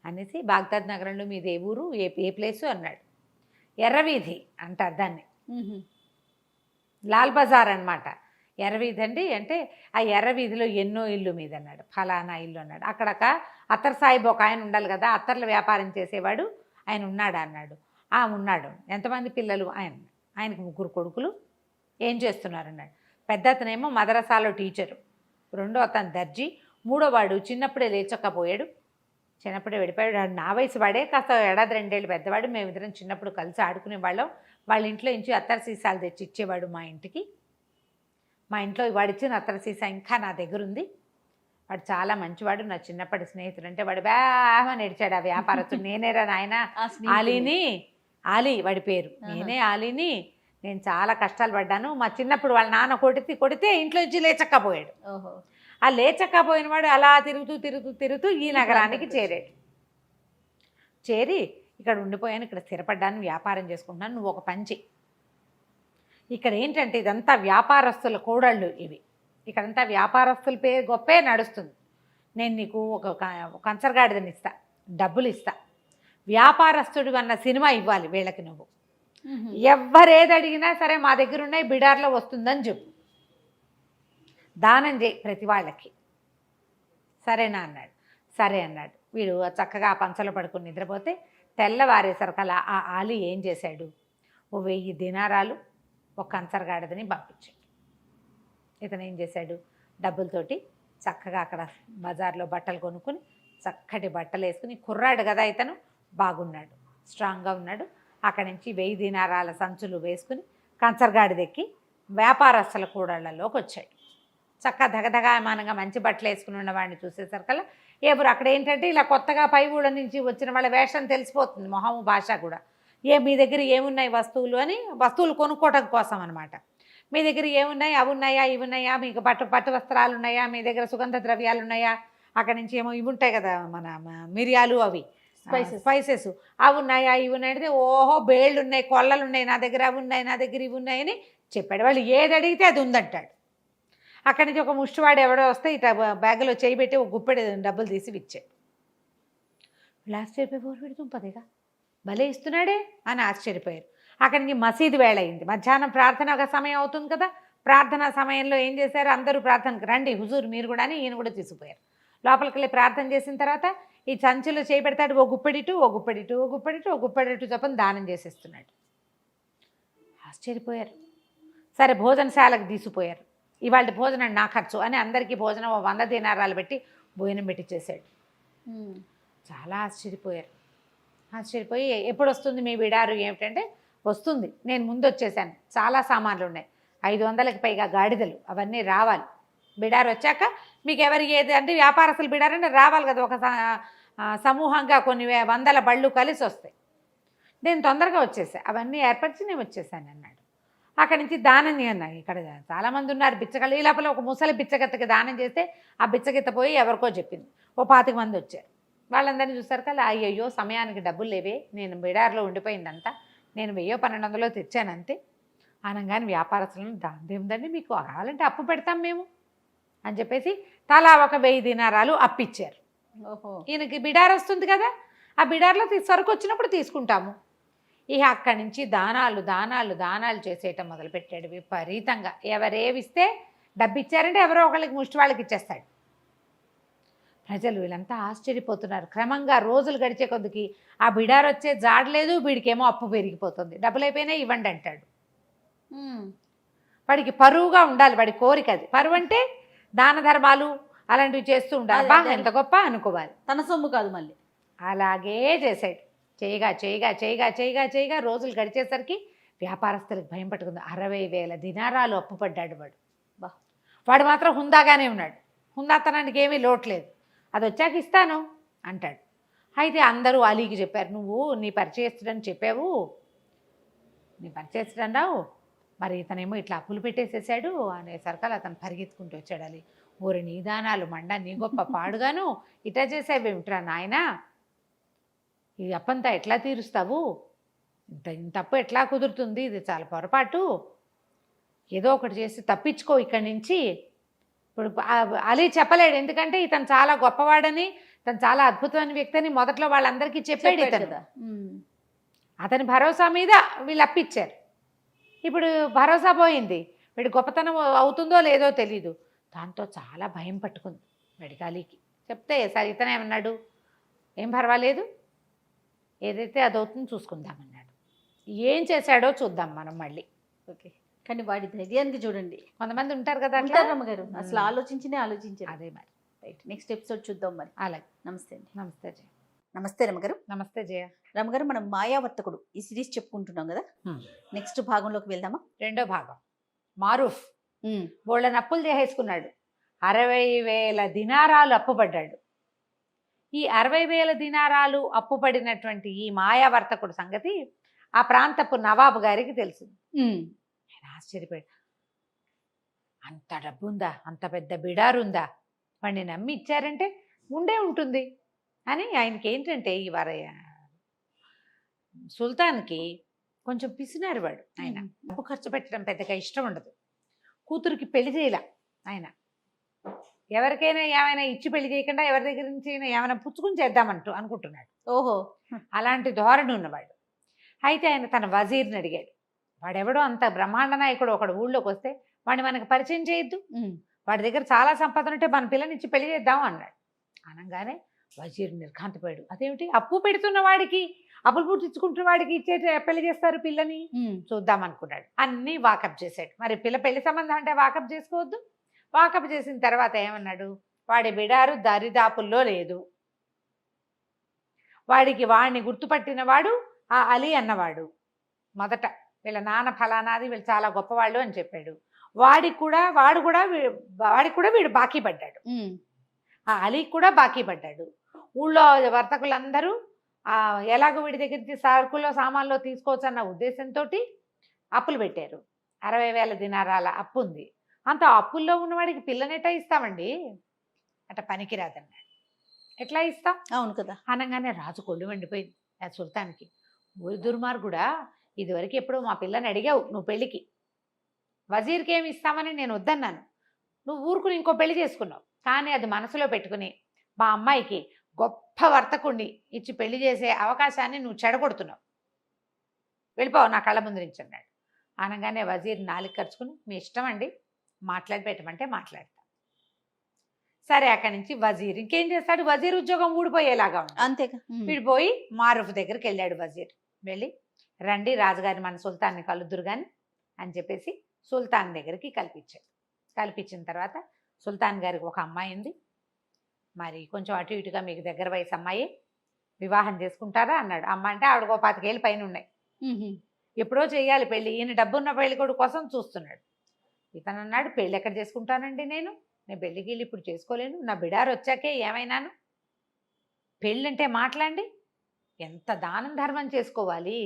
అనేసి బాగ్దాద్ నగరంలో మీది ఏ ఊరు, ఏ ప్లేసు అన్నాడు. ఎర్రవీధి అంటారు దాన్ని, లాల్ బజార్ అనమాట. ఎర్రవీధి అండి అంటే ఆ ఎర్రవీధిలో ఎన్నో ఇల్లు మీద అన్నాడు, ఫలానా ఇల్లు అన్నాడు. అక్కడ అత్తర్ సాహిబ్ ఒక ఆయన ఉండాలి కదా, అత్తర్ల వ్యాపారం చేసేవాడు ఆయన ఉన్నాడా అన్నాడు. ఉన్నాడు. ఎంతమంది పిల్లలు, ఆయనకు 3 కొడుకులు, ఏం చేస్తున్నారన్నాడు. పెద్ద అతనేమో మదరసాలో టీచరు, రెండో అతను దర్జీ, మూడో వాడు చిన్నప్పుడే లేచకపోయాడు, చిన్నప్పుడే వెళ్ళిపోయాడు. నా వయసు వాడే, కాస్త 1 ఏడాది 2 ఏళ్ళు పెద్దవాడు. మేమిద్దరం చిన్నప్పుడు కలిసి ఆడుకునేవాళ్ళం. వాళ్ళ ఇంట్లో నుంచి అత్తర సీసాలు తెచ్చి ఇచ్చేవాడు మా ఇంటికి. మా ఇంట్లో వాడు ఇచ్చిన అత్తర సీసా ఇంకా నా దగ్గర ఉంది. వాడు చాలా మంచివాడు, నా చిన్నప్పటి స్నేహితుడు. అంటే వాడు బాగా నడిచాడు ఆ వ్యాపారస్తుడు. నేనేరా నాయన ఆలీ వాడి పేరు, నేనే ఆలీని. నేను చాలా కష్టాలు పడ్డాను. మా చిన్నప్పుడు వాళ్ళ నాన్న కొడితే ఇంట్లో నుంచి లేచక్కపోయాడు. ఆ లేచక్కపోయిన వాడు అలా తిరుగుతూ ఈ నగరానికి చేరాడు. చేరి ఇక్కడ ఉండిపోయాను, ఇక్కడ స్థిరపడ్డాను, వ్యాపారం చేసుకుంటున్నాను, నువ్వు ఒక పంచి. ఇక్కడ ఏంటంటే ఇదంతా వ్యాపారస్తుల కోడళ్ళు ఇవి, ఇక్కడంతా వ్యాపారస్తుల పేరు గొప్పే నడుస్తుంది. నేను నీకు ఒక కంచరగాడిదని ఇస్తా, డబ్బులు ఇస్తా, వ్యాపారస్తుడు అన్న సినిమా ఇవ్వాలి వీళ్ళకి. నువ్వు ఎవ్వరేది అడిగినా సరే మా దగ్గర ఉన్నాయి, బిడార్లో వస్తుందని చెప్పు, దానం చేయి ప్రతి వాళ్ళకి, సరేనా అన్నాడు. సరే అన్నాడు. వీడు చక్కగా ఆ పంచలో పడుకుని నిద్రపోతే తెల్లవారేసరికల్లా ఆ ఆలీ ఏం చేశాడు, ఓ 1000 దినారాలు ఒక కంచరగాడిదని పంపించాడు. ఇతను ఏం చేశాడు, డబ్బులతోటి చక్కగా అక్కడ బజార్లో బట్టలు కొనుక్కుని చక్కటి బట్టలు వేసుకుని, కుర్రాడు కదా ఇతను, బాగున్నాడు, స్ట్రాంగ్గా ఉన్నాడు. అక్కడి నుంచి 1000 దినారాల సంచులు వేసుకుని కంచరగాడి దెక్కి వ్యాపారస్తుల కూడళ్లలోకి వచ్చాడు. చక్కగా దగదగాయమానంగా మంచి బట్టలు వేసుకుని ఉన్న వాడిని చూసేసరికల్లా ఎవరు అక్కడ ఏంటంటే ఇలా కొత్తగా పై ఊళ్ళ నుంచి వచ్చిన వాళ్ళ వేషం తెలిసిపోతుంది, మొహము భాష కూడా. మీ దగ్గర ఏమున్నాయి వస్తువులు అని, వస్తువులు కొనుక్కోవటం కోసం అనమాట. మీ దగ్గర ఏమున్నాయి, అవి ఉన్నాయా, ఇవి ఉన్నాయా, మీకు పట్టు వస్త్రాలు ఉన్నాయా, మీ దగ్గర సుగంధ ద్రవ్యాలు ఉన్నాయా, అక్కడి నుంచి ఏమో ఇవి ఉంటాయి కదా మన మిరియాలు, అవి స్పైసెస్ అవి ఉన్నాయా, ఇవి ఉన్నాయి. ఓహో బేళ్ళు ఉన్నాయి, కొల్లలు ఉన్నాయి, నా దగ్గర అవి ఉన్నాయి, నా దగ్గర ఇవి ఉన్నాయని చెప్పాడు. వాళ్ళు ఏది అడిగితే అది ఉందంటాడు. అక్కడి నుంచి ఒక ముష్టివాడు ఎవడో వస్తే ఇట్లా బ్యాగులో చేయి పెట్టి ఒక గుప్పెడు డబ్బులు తీసి ఇచ్చాడు. వీళ్ళు ఆశ్చర్యపోయి పెడుతుంపదేగా భలే ఇస్తున్నాడే అని ఆశ్చర్యపోయారు. అక్కడి నుంచి మసీదు వేళ అయింది, మధ్యాహ్నం ప్రార్థన సమయం అవుతుంది కదా. ప్రార్థనా సమయంలో ఏం చేశారు, అందరూ ప్రార్థనకు రండి హుజూర్ మీరు కూడా అని ఈయన కూడా తీసుకుపోయారు. లోపలికి వెళ్ళి ప్రార్థన చేసిన తర్వాత ఈ సంచిలో చేయి పెడతాడు, ఓ గుప్పెడిటు ఓ గుప్పెడిటు ఓ గుప్పెడిటు ఓ గుప్పెడిటు చెప్పని దానం చేసేస్తున్నాడు. ఆశ్చర్యపోయారు. సరే భోజనశాలకు తీసుకుపోయారు. ఇవాళ భోజనం నా ఖర్చు అని అందరికీ భోజనం 100 దీనారాలు పెట్టి భోజనం పెట్టించేశాడు. చాలా ఆశ్చర్యపోయారు. ఆశ్చర్యపోయి ఎప్పుడు వస్తుంది మీ బిడారు ఏమిటంటే, వస్తుంది, నేను ముందు వచ్చేసాను, చాలా సామాన్లు ఉన్నాయి, 500కి పైగా గాడిదలు, అవన్నీ రావాలి. బిడారు వచ్చాక మీకు ఎవరికి ఏది అంటే వ్యాపారస్తులు బిడారంటే రావాలి కదా, ఒక సమూహంగా కొన్ని వందల బళ్ళు కలిసి వస్తాయి. నేను తొందరగా వచ్చేసాను, అవన్నీ ఏర్పరిచి నేను వచ్చేసాను అన్నాడు. అక్కడి నుంచి దానం అన్నాయి. ఇక్కడ చాలామంది ఉన్నారు బిచ్చగలు. ఈ లోపల ఒక ముసలి బిచ్చగత్తకి దానం చేస్తే ఆ బిచ్చగత్త పోయి ఎవరికో చెప్పింది. ఓ 25 మంది వచ్చారు. వాళ్ళందరినీ చూసారు కదా, అయ్యయ్యో సమయానికి డబ్బులు లేవే, నేను బిడార్లో ఉండిపోయిందంతా, నేను 1000-1200 తెచ్చాను అంతే అనగానే వ్యాపారస్తులను దాందేముందండి, మీకు కావాలంటే అప్పు పెడతాం మేము అని చెప్పేసి తలా ఒక 1000 దీనారాలు అప్పిచ్చారు. ఓహో, ఈయనకి బిడార్ వస్తుంది కదా, ఆ బిడార్లో సరుకు వచ్చినప్పుడు తీసుకుంటాము. ఇక అక్కడి నుంచి దానాలు దానాలు దానాలు చేసేయటం మొదలుపెట్టాడు విపరీతంగా. ఎవరేవిస్తే డబ్బు ఇచ్చారంటే ఎవరో ఒకళ్ళకి ముష్టి వాళ్ళకి ఇచ్చేస్తాడు. ప్రజలు వీళ్ళంతా ఆశ్చర్యపోతున్నారు. క్రమంగా రోజులు గడిచే కొద్దికి ఆ బిడార్ వచ్చే జాడలేదు, వీడికేమో అప్పు పెరిగిపోతుంది. డబ్బులు అయిపోయినాయి ఇవ్వండి అంటాడు. వాడికి పరువుగా ఉండాలి, వాడి కోరిక అది. పరువు అంటే దాన ధర్మాలు అలాంటివి చేస్తూ ఉండాలి. బా ఎంత గొప్ప అనుకోవాలి, తన సొమ్ము కాదు మళ్ళీ. అలాగే చేశాడు. చేయగా చేయగా చేయగా చేయగా చేయగా రోజులు గడిచేసరికి వ్యాపారస్తులకు భయం పట్టుకుంది. 60,000 దినారాలు అప్పు పడ్డాడు వాడు. వాడు మాత్రం హుందాగానే ఉన్నాడు, హుందాతనానికి ఏమీ లోట్లేదు. అది వచ్చాక ఇస్తాను అంటాడు. అయితే అందరూ అలీకి చెప్పారు, నువ్వు నీ పరిచయస్తుడని చెప్పావు, నీ పరిచయస్తుడన్నావు, మరి ఇతనేమో ఇట్లా అప్పులు పెట్టేసేసాడు అనేసరికల్ అతను పరిగెత్తుకుంటూ వచ్చాడు. అలీ, ఊరి నీ దానాలు మండ, నీ గొప్ప పాడుగాను ఇట్లా చేసేవేమిట్రా నాయనా, ఈ అప్పంతా ఎట్లా తీరుస్తావు, ఇంత అప్పు ఎట్లా కుదురుతుంది, ఇది చాలా పొరపాటు, ఏదో ఒకటి చేసి తప్పించుకో ఇక్కడి నుంచి. ఇప్పుడు అలీ చెప్పలేడు, ఎందుకంటే ఇతను చాలా గొప్పవాడని, తను చాలా అద్భుతమైన వ్యక్తి అని మొదట్లో వాళ్ళందరికీ చెప్పాడు ఇతను. అతని భరోసా మీద వీళ్ళు అప్పిచ్చారు. ఇప్పుడు భరోసా పోయింది, వీడి గొప్పతనం అవుతుందో లేదో తెలీదు. దాంతో చాలా భయం పట్టుకుంది వీడికి అలీకి. చెప్తే సరే ఇతను ఏమన్నాడు, ఏం పర్వాలేదు, ఏదైతే అది అవుతుందో చూసుకుందామన్నాడు. ఏం చేశాడో చూద్దాం మనం మళ్ళీ. ఓకే, కానీ వాడి ధైర్యానికి చూడండి. కొంతమంది ఉంటారు కదా రమ్మగారు, అసలు ఆలోచించారు. అదే మరి. రైట్, నెక్స్ట్ ఎపిసోడ్ చూద్దాం మరి. అలాగే. నమస్తే అండి. నమస్తే జయ. నమస్తే రమ్మగారు. నమస్తే జయ. రమ్మగారు, మనం మాయావర్తకుడు ఈ సిరీస్ చెప్పుకుంటున్నాం కదా, నెక్స్ట్ భాగంలోకి వెళ్దామా? రెండో భాగం. మారూఫ్ బోళ్ళని అప్పులు చేసేసుకున్నాడు. 60,000 దినారాలు అప్పుపడ్డాడు. ఈ 60,000 దినారాలు అప్పుపడినటువంటి ఈ మాయావర్తకుడు సంగతి ఆ ప్రాంతపు నవాబు గారికి తెలిసింది. ఆయన ఆశ్చర్యపోయాడు. అంత డబ్బు ఉందా, అంత పెద్ద బిడారుందా, వాడిని నమ్మి ఇచ్చారంటే ఉండే ఉంటుంది అని ఆయనకి ఏంటంటే ఈ సుల్తాన్కి కొంచెం పిసినారు వాడు. ఆయన డబ్బు ఖర్చు పెట్టడం పెద్దగా ఇష్టం ఉండదు. కూతురికి పెళ్లి చేయలే ఆయన. ఎవరికైనా ఏమైనా ఇచ్చి పెళ్లి చేయకుండా ఎవరి దగ్గర నుంచి ఏమైనా పుచ్చుకుని చేద్దామంటూ అనుకుంటున్నాడు. ఓహో, అలాంటి ధోరణి ఉన్నవాడు. అయితే ఆయన తన వజీర్ని అడిగాడు, వాడెవడో అంత బ్రహ్మాండ నాయకుడు ఒకడు ఊళ్ళోకి వస్తే వాడిని మనకు పరిచయం చేయొద్దు, వాడి దగ్గర చాలా సంపద ఉంటే మన పిల్లని ఇచ్చి పెళ్లి చేద్దాం అన్నాడు. అనగానే వజీర్ నిర్ఘాంతపోయాడు. అదేమిటి, అప్పు పెడుతున్న వాడికి, అప్పులు పుట్టించుకుంటున్న వాడికి ఇచ్చే పెళ్లి చేస్తారు పిల్లని, చూద్దాం అనుకున్నాడు. అన్నీ వాకప్ చేశాడు. మరి పెళ్లి సంబంధం అంటే వాకప్ చేసుకోవద్దు. వాకప్ చేసిన తర్వాత ఏమన్నాడు, వాడి బిడారు దరిదాపుల్లో లేదు, వాడిని గుర్తుపట్టిన వాడు ఆ అలీ అన్నవాడు. మొదట వీళ్ళ నాన్న ఫలానాది, వీళ్ళు చాలా గొప్పవాళ్ళు అని చెప్పాడు. వాడికి కూడా వీడు బాకీ పడ్డాడు. ఆ అలీకి కూడా బాకీ పడ్డాడు. ఊళ్ళో వర్తకులందరూ ఎలాగో వీడి దగ్గర నుంచి సరుకుల్లో సామాన్లో తీసుకోవచ్చు అన్న ఉద్దేశంతో అప్పులు పెట్టారు. 60,000 దినారాల అప్పు ఉంది. అంత అప్పుల్లో ఉన్నవాడికి పిల్లనెట్టా ఇస్తామండి, అట పనికిరాదన్నాడు. ఎట్లా ఇస్తాం? అవును కదా. అనగానే రాజు కొళ్ళు వండిపోయింది ఆ సుల్తాన్కి. ఊరి దుర్మార్గుడా, ఇదివరకు ఎప్పుడో మా పిల్లని అడిగావు నువ్వు పెళ్ళికి, వజీర్కి ఏమి ఇస్తామని నేను వద్దన్నాను, నువ్వు ఊరుకుని ఇంకో పెళ్లి చేసుకున్నావు. కానీ అది మనసులో పెట్టుకుని మా అమ్మాయికి గొప్ప వర్తకుణ్ణి ఇచ్చి పెళ్లి చేసే అవకాశాన్ని నువ్వు చెడగొడుతున్నావు, వెళ్ళిపోవు నా కళ్ళ ముందు నుంచి అన్నాడు. అనగానే వజీర్ నాలుగు ఖర్చుకుని మీ ఇష్టం అండి, మాట్లాడి పెట్టమంటే మాట్లాడతా. సరే అక్కడి నుంచి వజీర్ ఇంకేం చేస్తాడు, వజీర్ ఉద్యోగం ఊడిపోయేలాగా ఉంది. అంతేగా. విడిపోయి మారూఫ్ దగ్గరికి వెళ్ళాడు వజీర్. వెళ్ళి రండి రాజుగారి మన సుల్తాన్ని కలుద్దురు కానీ అని చెప్పేసి సుల్తాన్ దగ్గరికి కల్పించాడు. కల్పించిన తర్వాత సుల్తాన్ గారికి ఒక అమ్మాయి ఉంది, మరి కొంచెం అటు ఇటుగా మీకు దగ్గర వయసు అమ్మాయి, వివాహం చేసుకుంటారా అన్నాడు. అమ్మ అంటే ఆవిడకో 25 ఏళ్ళు పైన ఉన్నాయి, ఎప్పుడో చేయాలి పెళ్ళి, ఈయన డబ్బున్న పెళ్లి కొడు కోసం చూస్తున్నాడు. ఇతను అన్నాడు పెళ్ళి ఎక్కడ చేసుకుంటానండి, నేను పెళ్ళికి వెళ్ళి ఇప్పుడు చేసుకోలేను, నా బిడారు వచ్చాకే ఏమైనాను, పెళ్ళంటే మాట్లాడండి, ఎంత దానం ధర్మం చేసుకోవాలి,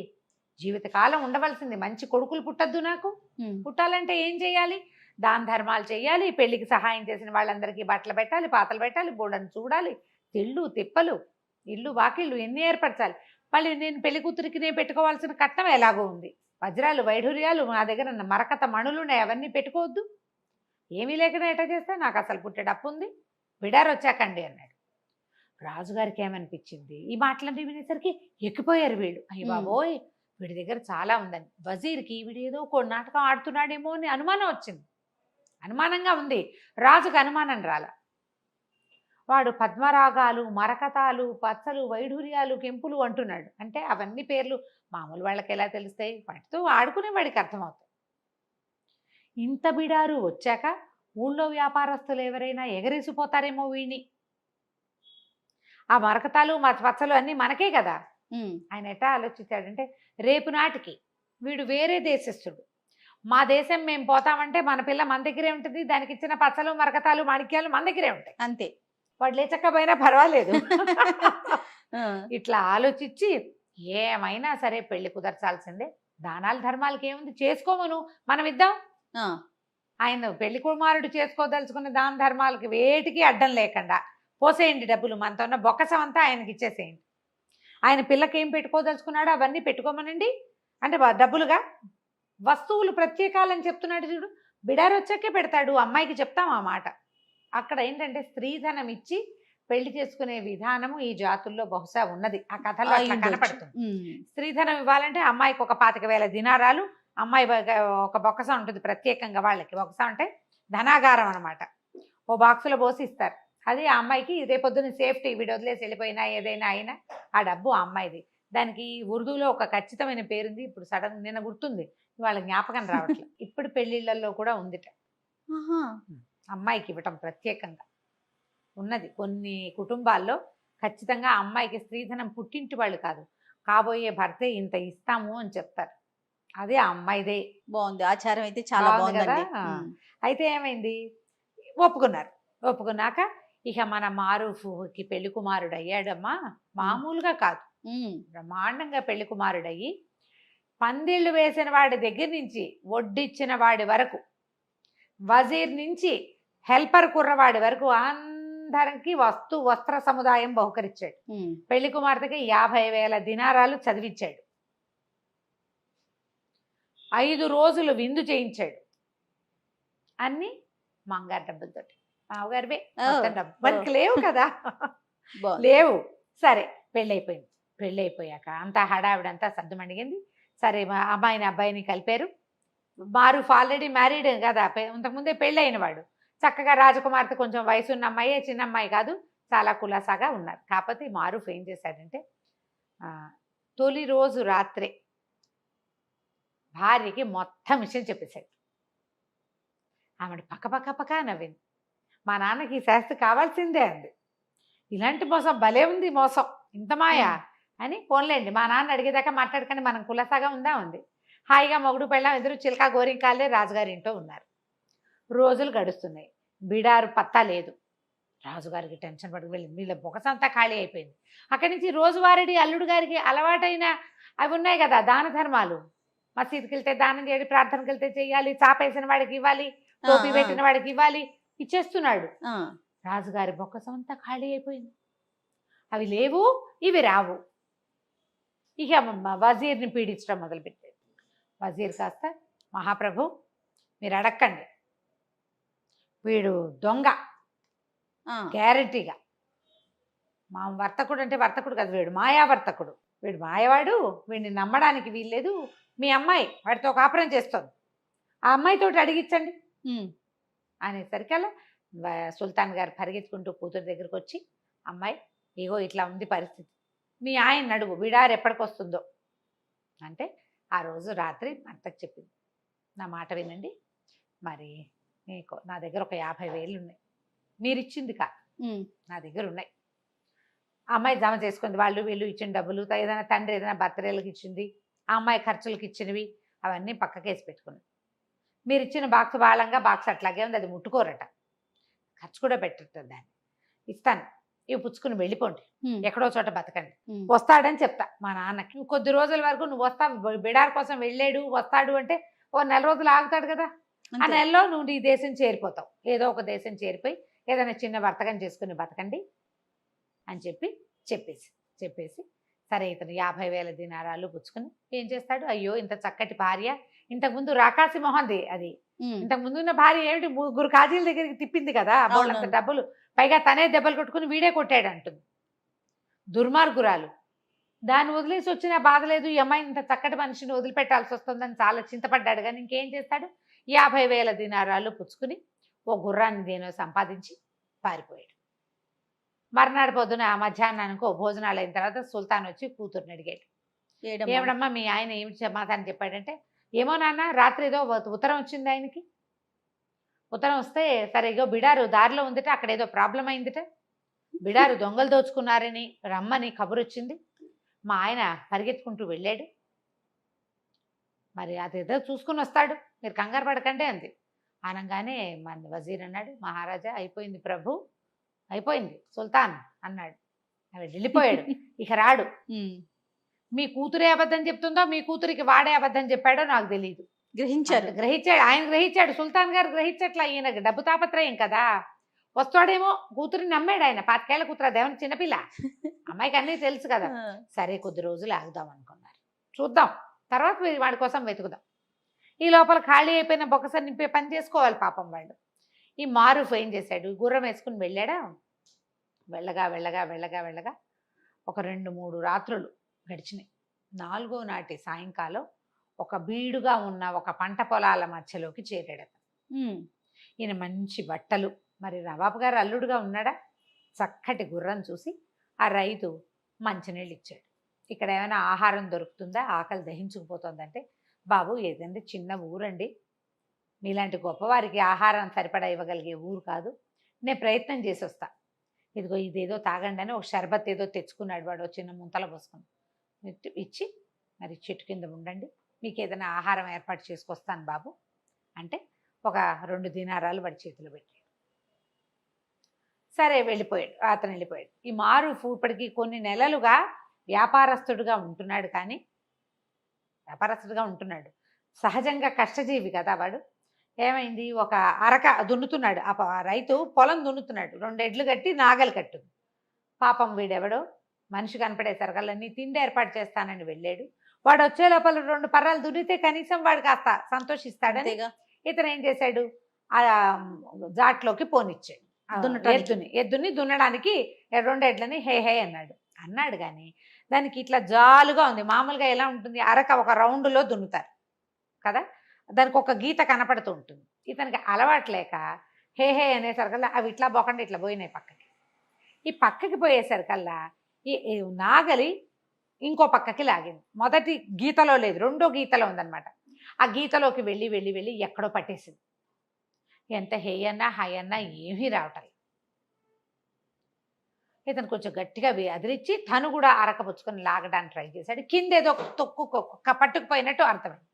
జీవితకాలం ఉండవలసింది, మంచి కొడుకులు పుట్టద్దు నాకు, పుట్టాలంటే ఏం చేయాలి, దాన ధర్మాలు చేయాలి, పెళ్లికి సహాయం చేసిన వాళ్ళందరికీ బట్టలు పెట్టాలి, పాతలు పెట్టాలి, బోడని చూడాలి, తిళ్ళు తిప్పలు, ఇల్లు వాకిళ్ళు ఎన్ని ఏర్పరచాలి, మళ్ళీ నేను పెళ్లి కూతురికి నేను పెట్టుకోవాల్సిన కట్నం ఎలాగో ఉంది, వజ్రాలు వైఢూర్యాలు నా దగ్గర మరకత మణులు ఉన్నాయి, అవన్నీ పెట్టుకోవద్దు, ఏమీ లేకుండా ఎట్లా చేస్తే నాకు అసలు పుట్టేటప్పు ఉంది, బిడారు వచ్చాకండి అన్నాడు. రాజుగారికి ఏమనిపించింది, ఈ మాటలన్నీ వినేసరికి ఎక్కిపోయారు వీళ్ళు, అయ్యి బాబోయ్ వీడి దగ్గర చాలా ఉందని. వజీర్కి వీడు ఏదో ఒక నాటకం ఆడుతున్నాడేమో అని అనుమానం వచ్చింది, అనుమానంగా ఉంది. రాజుకు అనుమానం రాల. వాడు పద్మరాగాలు, మరకతాలు, పచ్చలు, వైఢూర్యాలు, కెంపులు అంటున్నాడు. అంటే అవన్నీ పేర్లు మామూలు వాళ్ళకి ఎలా తెలుస్తాయి, వాటితో ఆడుకునే వాడికి అర్థమవుతాయి. ఇంత బిడారు వచ్చాక ఊళ్ళో వ్యాపారస్తులు ఎవరైనా ఎగరేసిపోతారేమో వీడిని, ఆ మరకతాలు పచ్చలు అన్నీ మనకే కదా. ఆయన ఎట్టా ఆలోచించాడంటే రేపు నాటికి వీడు వేరే దేశస్థుడు, మా దేశం మేము పోతామంటే మన పిల్ల మన దగ్గరే ఉంటుంది, దానికి ఇచ్చిన పచ్చలు మరకతాలు మాణిక్యాలు మన దగ్గరే ఉంటాయి, అంతే, వాడు లేచకపోయినా పర్వాలేదు. ఇట్లా ఆలోచించి ఏమైనా సరే పెళ్లి కుదర్చాల్సిందే, దానాలు ధర్మాలకి ఏముంది, చేసుకోమను మనం ఇద్దాం. ఆయన పెళ్లి కుమారుడు చేసుకోదలుచుకున్న దాన ధర్మాలకి వేటికి అడ్డం లేకుండా పోసేయండి, డబ్బులు మనతో ఉన్న బొక్కసం అంతా ఆయనకి ఇచ్చేసేయండి, ఆయన పిల్లకి ఏం పెట్టుకోదలుచుకున్నాడో అవన్నీ పెట్టుకోమనండి. అంటే డబ్బులుగా వస్తువులు ప్రత్యేకాలని చెప్తున్నాడు చూడు, బిడారు వచ్చాకే పెడతాడు, అమ్మాయికి చెప్తాం ఆ మాట. అక్కడ ఏంటంటే స్త్రీధనం ఇచ్చి పెళ్లి చేసుకునే విధానము ఈ జాతుల్లో బహుశా ఉన్నది, ఆ కథలో అట్లా కనపడుతుంది. స్త్రీధనం ఇవ్వాలంటే అమ్మాయికి ఒక 25,000 దినారాలు, అమ్మాయి ఒక బొక్కసం ఉంటుంది ప్రత్యేకంగా వాళ్ళకి, బొక్కసం అంటే ధనాగారం అనమాట, ఓ బాక్సులో పోసి ఇస్తారు. అది ఆ అమ్మాయికి రేపొద్దున సేఫ్టీ, వీడు వదిలేసి వెళ్ళిపోయినా ఏదైనా అయినా ఆ డబ్బు ఆ అమ్మాయిది. దానికి ఉర్దూలో ఒక ఖచ్చితమైన పేరుంది, ఇప్పుడు సడన్ నిన్న గుర్తుంది, వాళ్ళ జ్ఞాపకం రావట్లేదు. ఇప్పుడు పెళ్లిళ్లలో కూడా ఉందిట, అమ్మాయికి ఇవ్వటం ప్రత్యేకంగా ఉన్నది. కొన్ని కుటుంబాల్లో ఖచ్చితంగా అమ్మాయికి స్త్రీధనం పుట్టింటి వాళ్ళు కాదు, కాబోయే భర్తే ఇంత ఇస్తాము అని చెప్తారు, అదే ఆ అమ్మాయిదే. బాగుంది, ఆచారం అయితే చాలా బాగుంది కదా. అయితే ఏమైంది, ఒప్పుకున్నాక ఇక మన మారూఫ్కి పెళ్లి కుమారుడు అయ్యాడమ్మా, మామూలుగా కాదు, బ్రహ్మాండంగా పెళ్లి కుమారుడయ్యి పందిళ్ళు వేసిన వాడి దగ్గర నుంచి వడ్డిచ్చిన వాడి వరకు, వజీర్ నుంచి హెల్పర్ కుర్రవాడి వరకు అందరికి వస్త్ర సముదాయం బహుకరించాడు. పెళ్లి కుమార్తెకి 50,000 దినారాలు చదివించాడు, 5 రోజులు విందు చేయించాడు, అన్ని మంగారు డబ్బులతోటి, మామగారివే డబ్బు, మనకి లేవు కదా, లేవు. సరే పెళ్ళైపోయాక అంతా హడావిడంతా సర్దుమణిగింది. సరే అమ్మాయిని అబ్బాయిని కలిపారు. మారూఫ్ ఆల్రెడీ మ్యారీడ్ కదా, ఇంతకుముందే పెళ్ళైన వాడు, చక్కగా రాజకుమార్తె కొంచెం వయసున్న అమ్మాయి, చిన్న అమ్మాయి కాదు, చాలా కులాసాగా ఉన్నారు. కాకపోతే మారూఫ్ ఏం చేశాడంటే తొలి రోజు రాత్రే భార్యకి మొత్తం విషయం చెప్పేశాడు. ఆమె పక్క నవ్వింది, మా నాన్నకి ఈ శాస్త్రి కావాల్సిందే అంది. ఇలాంటి మోసం భలే ఉంది, మోసం ఇంత మాయా అని. పోన్లేండి మా నాన్న అడిగేదాకా మాట్లాడకండి, మనం కులసాగా ఉందా ఉంది. హాయిగా మొగుడు పెళ్ళాం ఎదురు చిలకా గోరింకాలే రాజుగారి ఇంట్లో ఉన్నారు. రోజులు గడుస్తున్నాయి, బిడారు పత్తా లేదు. రాజుగారికి టెన్షన్ పడి వెళ్ళింది, వీళ్ళ బొకసంతా ఖాళీ అయిపోయింది. అక్కడి నుంచి రోజువారీ అల్లుడు గారికి అలవాటైన అవి ఉన్నాయి కదా, దాన ధర్మాలు. మసీదుకి వెళ్తే దానం చేయాలి, ప్రార్థనకి వెళ్తే చేయాలి, చాపేసిన వాడికి ఇవ్వాలి, టోపీ పెట్టిన వాడికి ఇవ్వాలి, ఇచ్చేస్తున్నాడు. రాజుగారి బొక్కసం అంతా ఖాళీ అయిపోయింది. అవి లేవు, ఇవి రావు. ఇక వజీర్ని పీడించడం మొదలుపెట్టాడు. వజీర్ కాస్త, మహాప్రభు మీరు అడక్కండి, వీడు దొంగ గ్యారంటీగా. మా వర్తకుడు అంటే వర్తకుడు కదా, వీడు మాయావర్తకుడు, వీడు మాయవాడు, వీడిని నమ్మడానికి వీల్లేదు. మీ అమ్మాయి వాడితో కాపురం చేస్తుంది, ఆ అమ్మాయితోటి అడిగించండి అనేసరికల్లా సుల్తాన్ గారు పరిగెత్తుకుంటూ కూతురు దగ్గరికి వచ్చి, అమ్మాయి ఇగో ఇట్లా ఉంది పరిస్థితి, మీ ఆయన అడుగు బిడారు ఎప్పటికి వస్తుందో అంటే, ఆ రోజు రాత్రి భర్తకు చెప్పింది, నా మాట వినండి, మరి మీకు నా దగ్గర ఒక 50,000 ఉన్నాయి, మీరు ఇచ్చింది కాదు, నా దగ్గర ఉన్నాయి. ఆ అమ్మాయి జమ చేసుకుంది, వాళ్ళు వీళ్ళు ఇచ్చిన డబ్బులు, ఏదైనా తండ్రి ఏదైనా బర్త్డేలకు ఇచ్చింది, ఆ అమ్మాయి ఖర్చులకు ఇచ్చినవి అవన్నీ పక్కకేసి పెట్టుకుంది. మీరు ఇచ్చిన బాక్స్ బాళంగా బాక్స్ అట్లాగే ఉంది, అది ముట్టుకోరట, ఖర్చు కూడా పెట్టట్టు దాన్ని, ఇస్తాను ఇవి పుచ్చుకుని వెళ్ళిపోండి, ఎక్కడో చోట బతకండి, వస్తాడని చెప్తా మా నాన్నకి. కొద్ది రోజుల వరకు నువ్వు వస్తావు, బిడార్ కోసం వెళ్ళాడు వస్తాడు అంటే ఓ 4 రోజులు ఆగుతాడు కదా, ఆ నెలలో నువ్వు నీ దేశం చేరిపోతావు, ఏదో ఒక దేశం చేరిపోయి ఏదైనా చిన్న వర్తకం చేసుకుని బతకండి అని చెప్పేసి సరే ఇతను 50,000 దినారాలు పుచ్చుకుని ఏం చేస్తాడు, అయ్యో ఇంత చక్కటి భార్య, ఇంతకుముందు రాకాసి మొహంది అది, ఇంతకుముందు ఉన్న భార్య ఏమిటి 3 కాజీల దగ్గరికి తిప్పింది కదా, బోళ్ళంత డబ్బులు, పైగా తనే దెబ్బలు కొట్టుకుని వీడే కొట్టాడు అంటుంది, దుర్మార్గురాలు. దాన్ని వదిలేసి వచ్చినా బాధ లేదు, ఈ అమ్మాయిని ఇంత చక్కటి మనిషిని వదిలిపెట్టాల్సి వస్తుందని చాలా చింతపడ్డాడు. కానీ ఇంకేం చేస్తాడు, 50,000 దినారాలు పుచ్చుకుని ఓ గుర్రాన్ని దేనో సంపాదించి పారిపోయాడు. మర్నాడు పొద్దున మధ్యాహ్నానికి ఓ భోజనాలు అయిన తర్వాత సుల్తాన్ వచ్చి కూతుర్ని అడిగాడు, ఏమిడమ్మా మీ ఆయన ఏమి సమాధానం చెప్పాడంటే, ఏమో నాన్న రాత్రి ఏదో ఉత్తరం వచ్చింది ఆయనకి, ఉత్తరం వస్తే సరే ఇగో బిడారు దారిలో ఉందిట, అక్కడ ఏదో ప్రాబ్లం అయిందిట, బిడారు దొంగలు దోచుకున్నారని రమ్మని కబురు వచ్చింది, మా ఆయన పరిగెత్తుకుంటూ వెళ్ళాడు, మరి అదేదో చూసుకుని వస్తాడు, మీరు కంగారు పడకండి అంది. అనగానే మన వజీర్ అన్నాడు, మహారాజా అయిపోయింది ప్రభు, అయిపోయింది సుల్తాన్ అన్నాడు, వెళ్ళిపోయాడు, ఇక రాడు. మీ కూతురే అబద్ధం చెప్తుందో మీ కూతురికి వాడే అబద్ధం చెప్పాడో నాకు తెలియదు. గ్రహించాడు, ఆయన గ్రహించాడు, సుల్తాన్ గారు గ్రహించట్లా, ఈయన డబ్బు తాపత్రయం కదా, వస్తాడేమో కూతురిని నమ్మాడు ఆయన, 5 ఏళ్ల కూతురు, అదేమన్నా చిన్నపిల్ల, అమ్మాయికి అన్నీ తెలుసు కదా. సరే కొద్ది రోజులు ఆగుదాం అనుకున్నారు, చూద్దాం తర్వాత వాడి కోసం వెతుకుదాం, ఈ లోపల ఖాళీ అయిపోయిన బొక్కసారి నింపే పని చేసుకోవాలి పాపం వాళ్ళు. ఈ మారూఫ్ ఏం చేశాడు, గుర్రం వేసుకుని వెళ్ళాడా, వెళ్ళగా వెళ్ళగా వెళ్ళగా వెళ్ళగా ఒక 2-3 రాత్రులు గడిచినాయి. 4వ నాటి సాయంకాలం ఒక బీడుగా ఉన్న ఒక పంట పొలాల మధ్యలోకి చేరాడు. ఈయన మంచి బట్టలు, మరి నవాబు గారు అల్లుడుగా ఉన్నాడా, చక్కటి గుర్రం చూసి ఆ రైతు మంచినీళ్ళు ఇచ్చాడు. ఇక్కడ ఏమైనా ఆహారం దొరుకుతుందా, ఆకలి దహించుకుపోతుందంటే, బాబు ఏదండి చిన్న ఊరండి, మీలాంటి గొప్పవారికి ఆహారం సరిపడా ఇవ్వగలిగే ఊరు కాదు, నేను ప్రయత్నం చేసి వస్తా, ఇదిగో ఇదేదో తాగండి అని ఒక షర్బత్ ఏదో తెచ్చుకున్నాడు వాడు, చిన్న ముంతల పోసుకుని ఇచ్చి, మరి చెట్టు కింద ఉండండి, మీకు ఏదైనా ఆహారం ఏర్పాటు చేసుకొస్తాను బాబు అంటే ఒక 2 దినారాలు వాడి చేతిలో పెట్టాడు. సరే వెళ్ళిపోయాడు, అతను వెళ్ళిపోయాడు. ఈ మారూఫ్ ఇప్పటికి కొన్ని నెలలుగా వ్యాపారస్తుడుగా ఉంటున్నాడు, కానీ వ్యాపారస్తుడుగా ఉంటున్నాడు, సహజంగా కష్టజీవి కదా వాడు. ఏమైంది, ఒక అరక దున్నుతున్నాడు, ఆ రైతు పొలం దున్నుతున్నాడు, 2 ఎడ్లు కట్టి నాగలు కట్టుంది. పాపం వీడెవడో మనిషి కనపడేసరికల్లా తిండి ఏర్పాటు చేస్తానని వెళ్ళాడు. వాడు వచ్చే లోపల 2 పర్రాలు దున్నితే కనీసం వాడు కాస్త సంతోషిస్తాడని ఇతను ఏం చేశాడు, ఆ జాట్లోకి పోనిచ్చాడు, ఎద్దుని దున్నడానికి 2 ఎడ్లని హే హే అన్నాడు కానీ దానికి ఇట్లా జాలుగా ఉంది. మామూలుగా ఎలా ఉంటుంది, అరక ఒక రౌండ్లో దున్నుతారు కదా, దానికి ఒక గీత కనపడుతూ ఉంటుంది. ఇతనికి అలవాటు లేక హే హే అనేసరికల్లా అవి ఇట్లా పోకుండా ఇట్లా పోయినాయి పక్కకి. ఈ పక్కకి పోయేసరికల్లా ఈ నాగలి ఇంకో పక్కకి లాగింది, మొదటి గీతలో లేదు, 2వ గీతలో ఉందన్నమాట. ఆ గీతలోకి వెళ్ళి వెళ్ళి వెళ్ళి ఎక్కడో పట్టేసింది. ఎంత హే అన్నా హాయ్ అన్నా ఏమీ రావటం. ఇతను కొంచెం గట్టిగా అదిరిచ్చి తను కూడా అరకపుచ్చుకొని లాగడానికి ట్రై చేశాడు. కింద ఏదో పట్టుకుపోయినట్టు అర్థమైంది.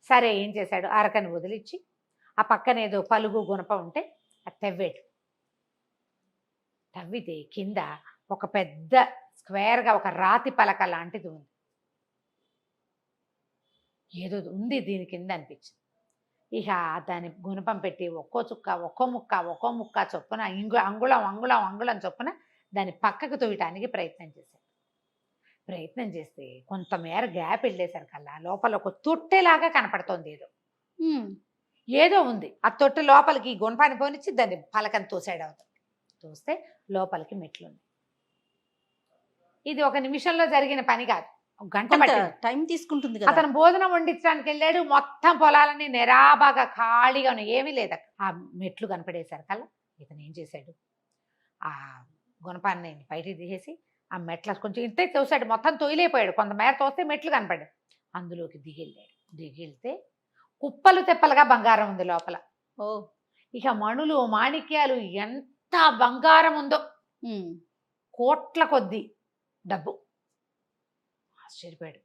సరే ఏం చేశాడు, అరకని వదిలిచ్చి ఆ పక్కన ఏదో పలుగు గుణప ఉంటే అది తవ్వాడు. తవ్వితే కింద ఒక పెద్ద స్క్వేర్గా ఒక రాతి పలక లాంటిది ఉంది. ఏదో ఉంది దీని కింద అనిపించింది. ఇక దాని గుణపం పెట్టి ఒక్కో చుక్క ఒక్కో ముక్క చొప్పున అంగుళం చొప్పున దాన్ని పక్కకు తోయటానికి ప్రయత్నం చేశాడు. ప్రయత్నం చేస్తే కొంతమేర గ్యాప్ వెళ్ళేసరికల్లా లోపల ఒక తొట్టెలాగా కనపడుతోంది. ఏదో ఉంది. ఆ తొట్టె లోపలికి గుణపాన్ని పోనిచ్చి దాన్ని పలకని తోసాడు. అవుతుంది తోస్తే లోపలికి మెట్లుంది. ఇది ఒక నిమిషంలో జరిగిన పని కాదు, గంట పట్టింది, టైం తీసుకుంటుంది కదా. అతను భోజనం వండించడానికి వెళ్ళాడు. మొత్తం పొలాలని నిరాబాగా ఖాళీగా ఉన్నాయి, ఏమీ లేదు. ఆ మెట్లు కనపడేసరికల్లా ఇతను ఏం చేశాడు, ఆ గుణపాన్ని బయటికి తీసేసి ఆ మెట్ల కొంచెం ఇంతే తోసాడు. మొత్తం తొయిలేపోయాడు. కొంతమేర తోస్తే మెట్లు కనపడ్డాడు. అందులోకి దిగిళ్ళాడు. దిగిళ్తే కుప్పలు తెప్పలుగా బంగారం ఉంది లోపల. ఓ ఇక మణులు మాణిక్యాలు ఎంత బంగారం ఉందో, కోట్ల కొద్దీ డబ్బు. ఆశ్చర్యపోయాడు.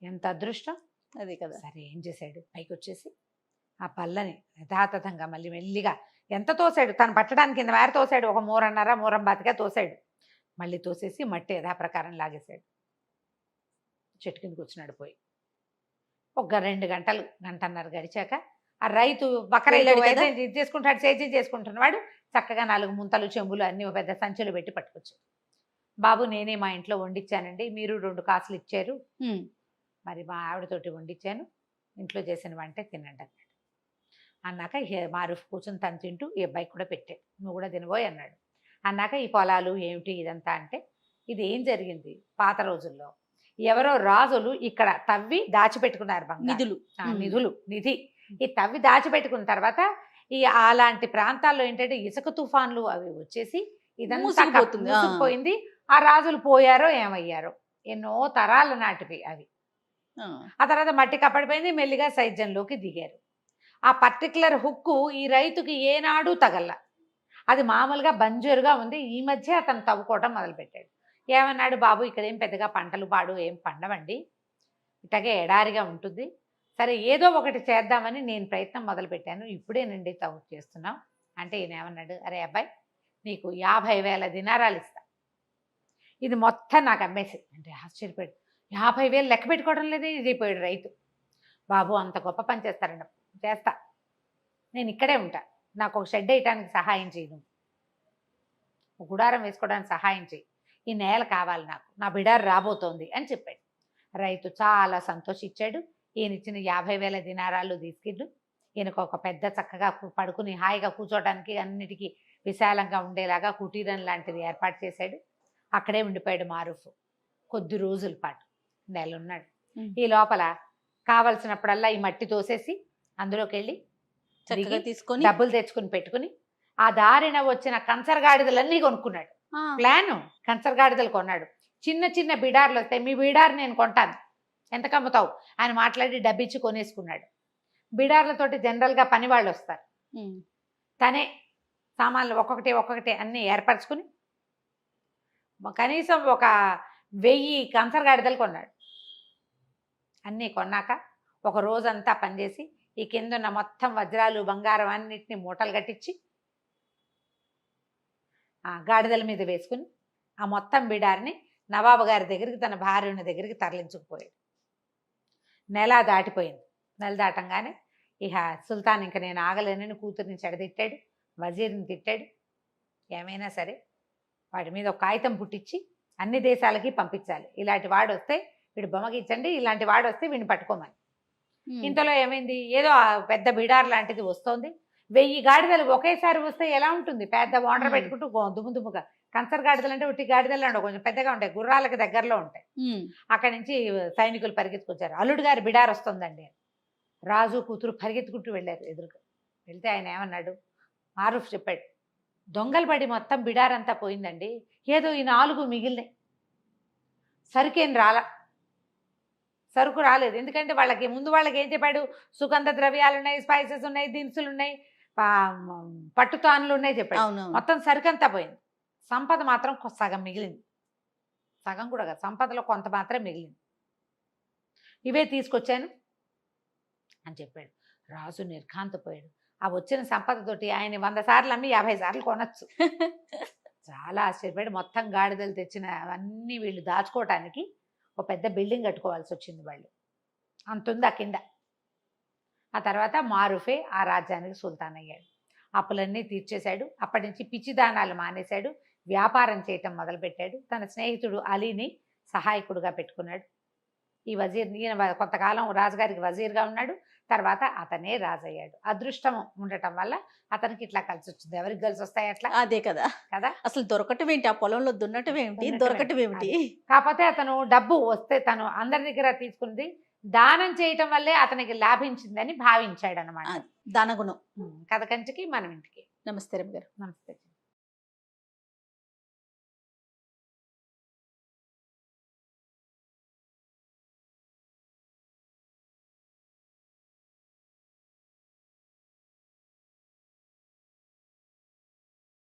ఎంత అదృష్టం అదే కదా. సరే ఏం చేశాడు, పైకి వచ్చేసి ఆ పల్లని యథాతథంగా మళ్ళీ మెల్లిగా ఎంత తోసాడు, తను పట్టడానికి కింద మేర తోసాడు. ఒక మూరం బాతిగా తోసాడు. మళ్ళీ తోసేసి మట్టి యథాప్రకారం లాగేశాడు. చెట్టు కింద కూర్చున్నాడు. పోయి ఒక 2 గంటలు గంటన్నర గడిచాక ఆ రైతు బకరైతు ఇది చేసుకుంటాడు, సేద్యం చేసుకుంటున్నవాడు చక్కగా 4 ముంతలు చెంబులు అన్ని ఒక పెద్ద సంచులు పెట్టి పట్టుకొచ్చాడు. బాబు నేనే మా ఇంట్లో వండించానండి, మీరు 2 కాసులు ఇచ్చారు, మరి మా ఆవిడతోటి వండించాను, ఇంట్లో చేసిన వంటే తినండి అన్నాడు. అన్నాక మారుఫ్ కూర్చొని తను తింటూ ఈ అబ్బాయికి కూడా పెట్టాడు. నువ్వు కూడా తినబోయి అన్నాడు. అన్నాక ఈ పొలాలు ఏమిటి ఇదంతా అంటే, ఇది ఏం జరిగింది, పాత రోజుల్లో ఎవరో రాజులు ఇక్కడ తవ్వి దాచిపెట్టుకున్నారు నిధి. ఈ తవ్వి దాచిపెట్టుకున్న తర్వాత ఈ అలాంటి ప్రాంతాల్లో ఏంటంటే ఇసుక తుఫాన్లు అవి వచ్చేసి ఇదంతా మూసుకుపోయింది. ఆ రాజులు పోయారో ఏమయ్యారో, ఎన్నో తరాల నాటివి అవి. ఆ తర్వాత మట్టి కప్పడిపోయింది, మెల్లిగా సైద్యంలోకి దిగారు. ఆ పర్టికులర్ హుక్కు ఈ రైతుకి ఏనాడు తగల, అది మామూలుగా బంజరుగా ఉంది. ఈ మధ్య అతను తవ్వుకోవటం మొదలుపెట్టాడు. ఏమన్నాడు, బాబు ఇక్కడ ఏం పెద్దగా పంటలు పాడు ఏం పండవండి, ఇటగే ఎడారిగా ఉంటుంది, సరే ఏదో ఒకటి చేద్దామని నేను ప్రయత్నం మొదలుపెట్టాను, ఇప్పుడేనండి తవ్వు చేస్తున్నాం అంటే ఈయన ఏమన్నాడు, అరే అబ్బాయి నీకు 50,000 దినారాలు ఇస్తా, ఇది మొత్తం నాకు అమ్మేసి అంటే. ఆశ్చర్యపోయాడు. 50,000 లెక్క పెట్టుకోవడం లేదే ఇది అయిపోయాడు రైతు. బాబు అంత గొప్ప పని చేస్తారండి, చేస్తా, నేను ఇక్కడే ఉంటా, నాకు ఒక షెడ్ వేయటానికి సహాయం చేయను, ఒక గుడారం వేసుకోవడానికి సహాయం చేయి, ఈ నేల కావాలి నాకు, నా బిడారు రాబోతోంది అని చెప్పాడు. రైతు చాలా సంతోషించాడు. ఈయన ఇచ్చిన 50,000 దినారాలు తీసుకెళ్ళు, ఈయనకు ఒక పెద్ద చక్కగా పడుకుని హాయిగా కూర్చోవడానికి అన్నిటికీ విశాలంగా ఉండేలాగా కుటీరం లాంటిది ఏర్పాటు చేశాడు. అక్కడే ఉండిపోయాడు మారూఫ్ కొద్ది రోజుల పాటు, నెలన్నాడు. ఈ లోపల కావలసినప్పుడల్లా ఈ మట్టి తోసేసి అందులోకి వెళ్ళి తీసుకొని డబ్బులు తెచ్చుకుని పెట్టుకుని ఆ దారిన వచ్చిన కంచరగాడిదలన్నీ కొనుక్కున్నాడు. ప్లాను కంచరగాడిదలు కొన్నాడు. చిన్న చిన్న బిడార్లు వస్తాయి, మీ బిడారు నేను కొంటాను, ఎంత కమ్ముతావు అని మాట్లాడి డబ్బిచ్చి కొనేసుకున్నాడు. బిడార్లతోటి జనరల్గా పని వాళ్ళు వస్తారు, తనే సామాన్లు ఒక్కొక్కటి అన్నీ ఏర్పరచుకుని కనీసం ఒక 1000 కంచరగాడిదలు కొన్నాడు. అన్నీ కొన్నాక ఒక రోజంతా పనిచేసి ఈ కిందున్న మొత్తం వజ్రాలు బంగారం అన్నిటిని మూటలు కట్టించి ఆ గాడిదల మీద వేసుకుని ఆ మొత్తం బిడారిని నవాబు గారి దగ్గరికి తన భార్యని దగ్గరికి తరలించుకుపోయాడు. నెల దాటిపోయింది. నెల దాటంగానే ఇక సుల్తాన్ ఇంక నేను ఆగలేనని కూతురిని చెడదిట్టాడు, వజీర్ని తిట్టాడు. ఏమైనా సరే వాడి మీద ఒక కాగితం పుట్టించి అన్ని దేశాలకి పంపించాలి, ఇలాంటి వాడు వస్తే వీడు బొమ్మకిచ్చండి, ఇలాంటి వాడు వస్తే వీడిని పట్టుకోమని. ఇంతలో ఏమైంది, ఏదో పెద్ద బిడార్ లాంటిది వస్తోంది. 1000 గాడిదలు ఒకేసారి వస్తే ఎలా ఉంటుంది, పెద్ద వాటర్ పెట్టుకుంటూ దుమ్ముగా. కంచరగాడిదలు అంటే ఉట్టి గాడిదలు ఉండవు, కొంచెం పెద్దగా ఉంటాయి, గుర్రాలకు దగ్గరలో ఉంటాయి. అక్కడి నుంచి సైనికులు పరిగెత్తుకొచ్చారు. అల్లుడు గారి బిడార్ వస్తుందండి. రాజు కూతురు పరిగెత్తుకుంటూ వెళ్ళారు ఎదురుగా. వెళ్తే ఆయన ఏమన్నాడు, మారూఫ్ చెప్పాడు, దొంగలు పడి మొత్తం బిడారంతా పోయిందండి, ఏదో ఈ 4 మిగిలినాయి, సరుకేం సరుకు రాలేదు. ఎందుకంటే వాళ్ళకి ఏం చెప్పాడు, సుగంధ ద్రవ్యాలు ఉన్నాయి, స్పైసెస్ ఉన్నాయి, దినుసులు ఉన్నాయి, పట్టుతానులు ఉన్నాయి చెప్పాడు. మొత్తం సరుకంతా పోయింది, సంపద మాత్రం సగం మిగిలింది, సగం కూడా కాదు, సంపదలో కొంత మాత్రం మిగిలింది, ఇవే తీసుకొచ్చాను అని చెప్పాడు. రాజు నిర్ఘాంతపోయాడు. ఆ వచ్చిన సంపదతోటి ఆయన 100 సార్లు అమ్మి 50 సార్లు కొనొచ్చు. చాలా ఆశ్చర్యపడి మొత్తం గాడిదలు తెచ్చిన అవన్నీ వీళ్ళు దాచుకోవటానికి ఒక పెద్ద బిల్డింగ్ కట్టుకోవాల్సి వచ్చింది వాళ్ళు. అంతుంది ఆ కింద. ఆ తర్వాత మారుఫే ఆ రాజ్యానికి సుల్తాన్ అయ్యాడు. అప్పులన్నీ తీర్చేశాడు. అప్పటి నుంచి పిచ్చిదానాలు మానేశాడు. వ్యాపారం చేయటం మొదలుపెట్టాడు. తన స్నేహితుడు అలీని సహాయకుడుగా పెట్టుకున్నాడు. ఈ వజీర్ ఈయన కొంతకాలం రాజుగారికి వజీర్గా ఉన్నాడు. తర్వాత అతనే రాజయ్యాడు. అదృష్టం ఉండటం వల్ల అతనికి ఇట్లా కలిసి వచ్చింది. ఎవరికి కలిసి వస్తాయి అట్లా అదే కదా. కదా. అసలు దొరకటం ఏంటి, ఆ పొలంలో దున్నటం ఏమిటి, దొరకటం ఏమిటి. కాకపోతే అతను డబ్బు వస్తే తను అందరి దగ్గర తీసుకుంది దానం చేయటం వల్లే అతనికి లాభించిందని భావించాడు అనమాట. దానగుణం. కథ కంచికి మనం ఇంటికి. నమస్తే రమ్య గారు. నమస్తే.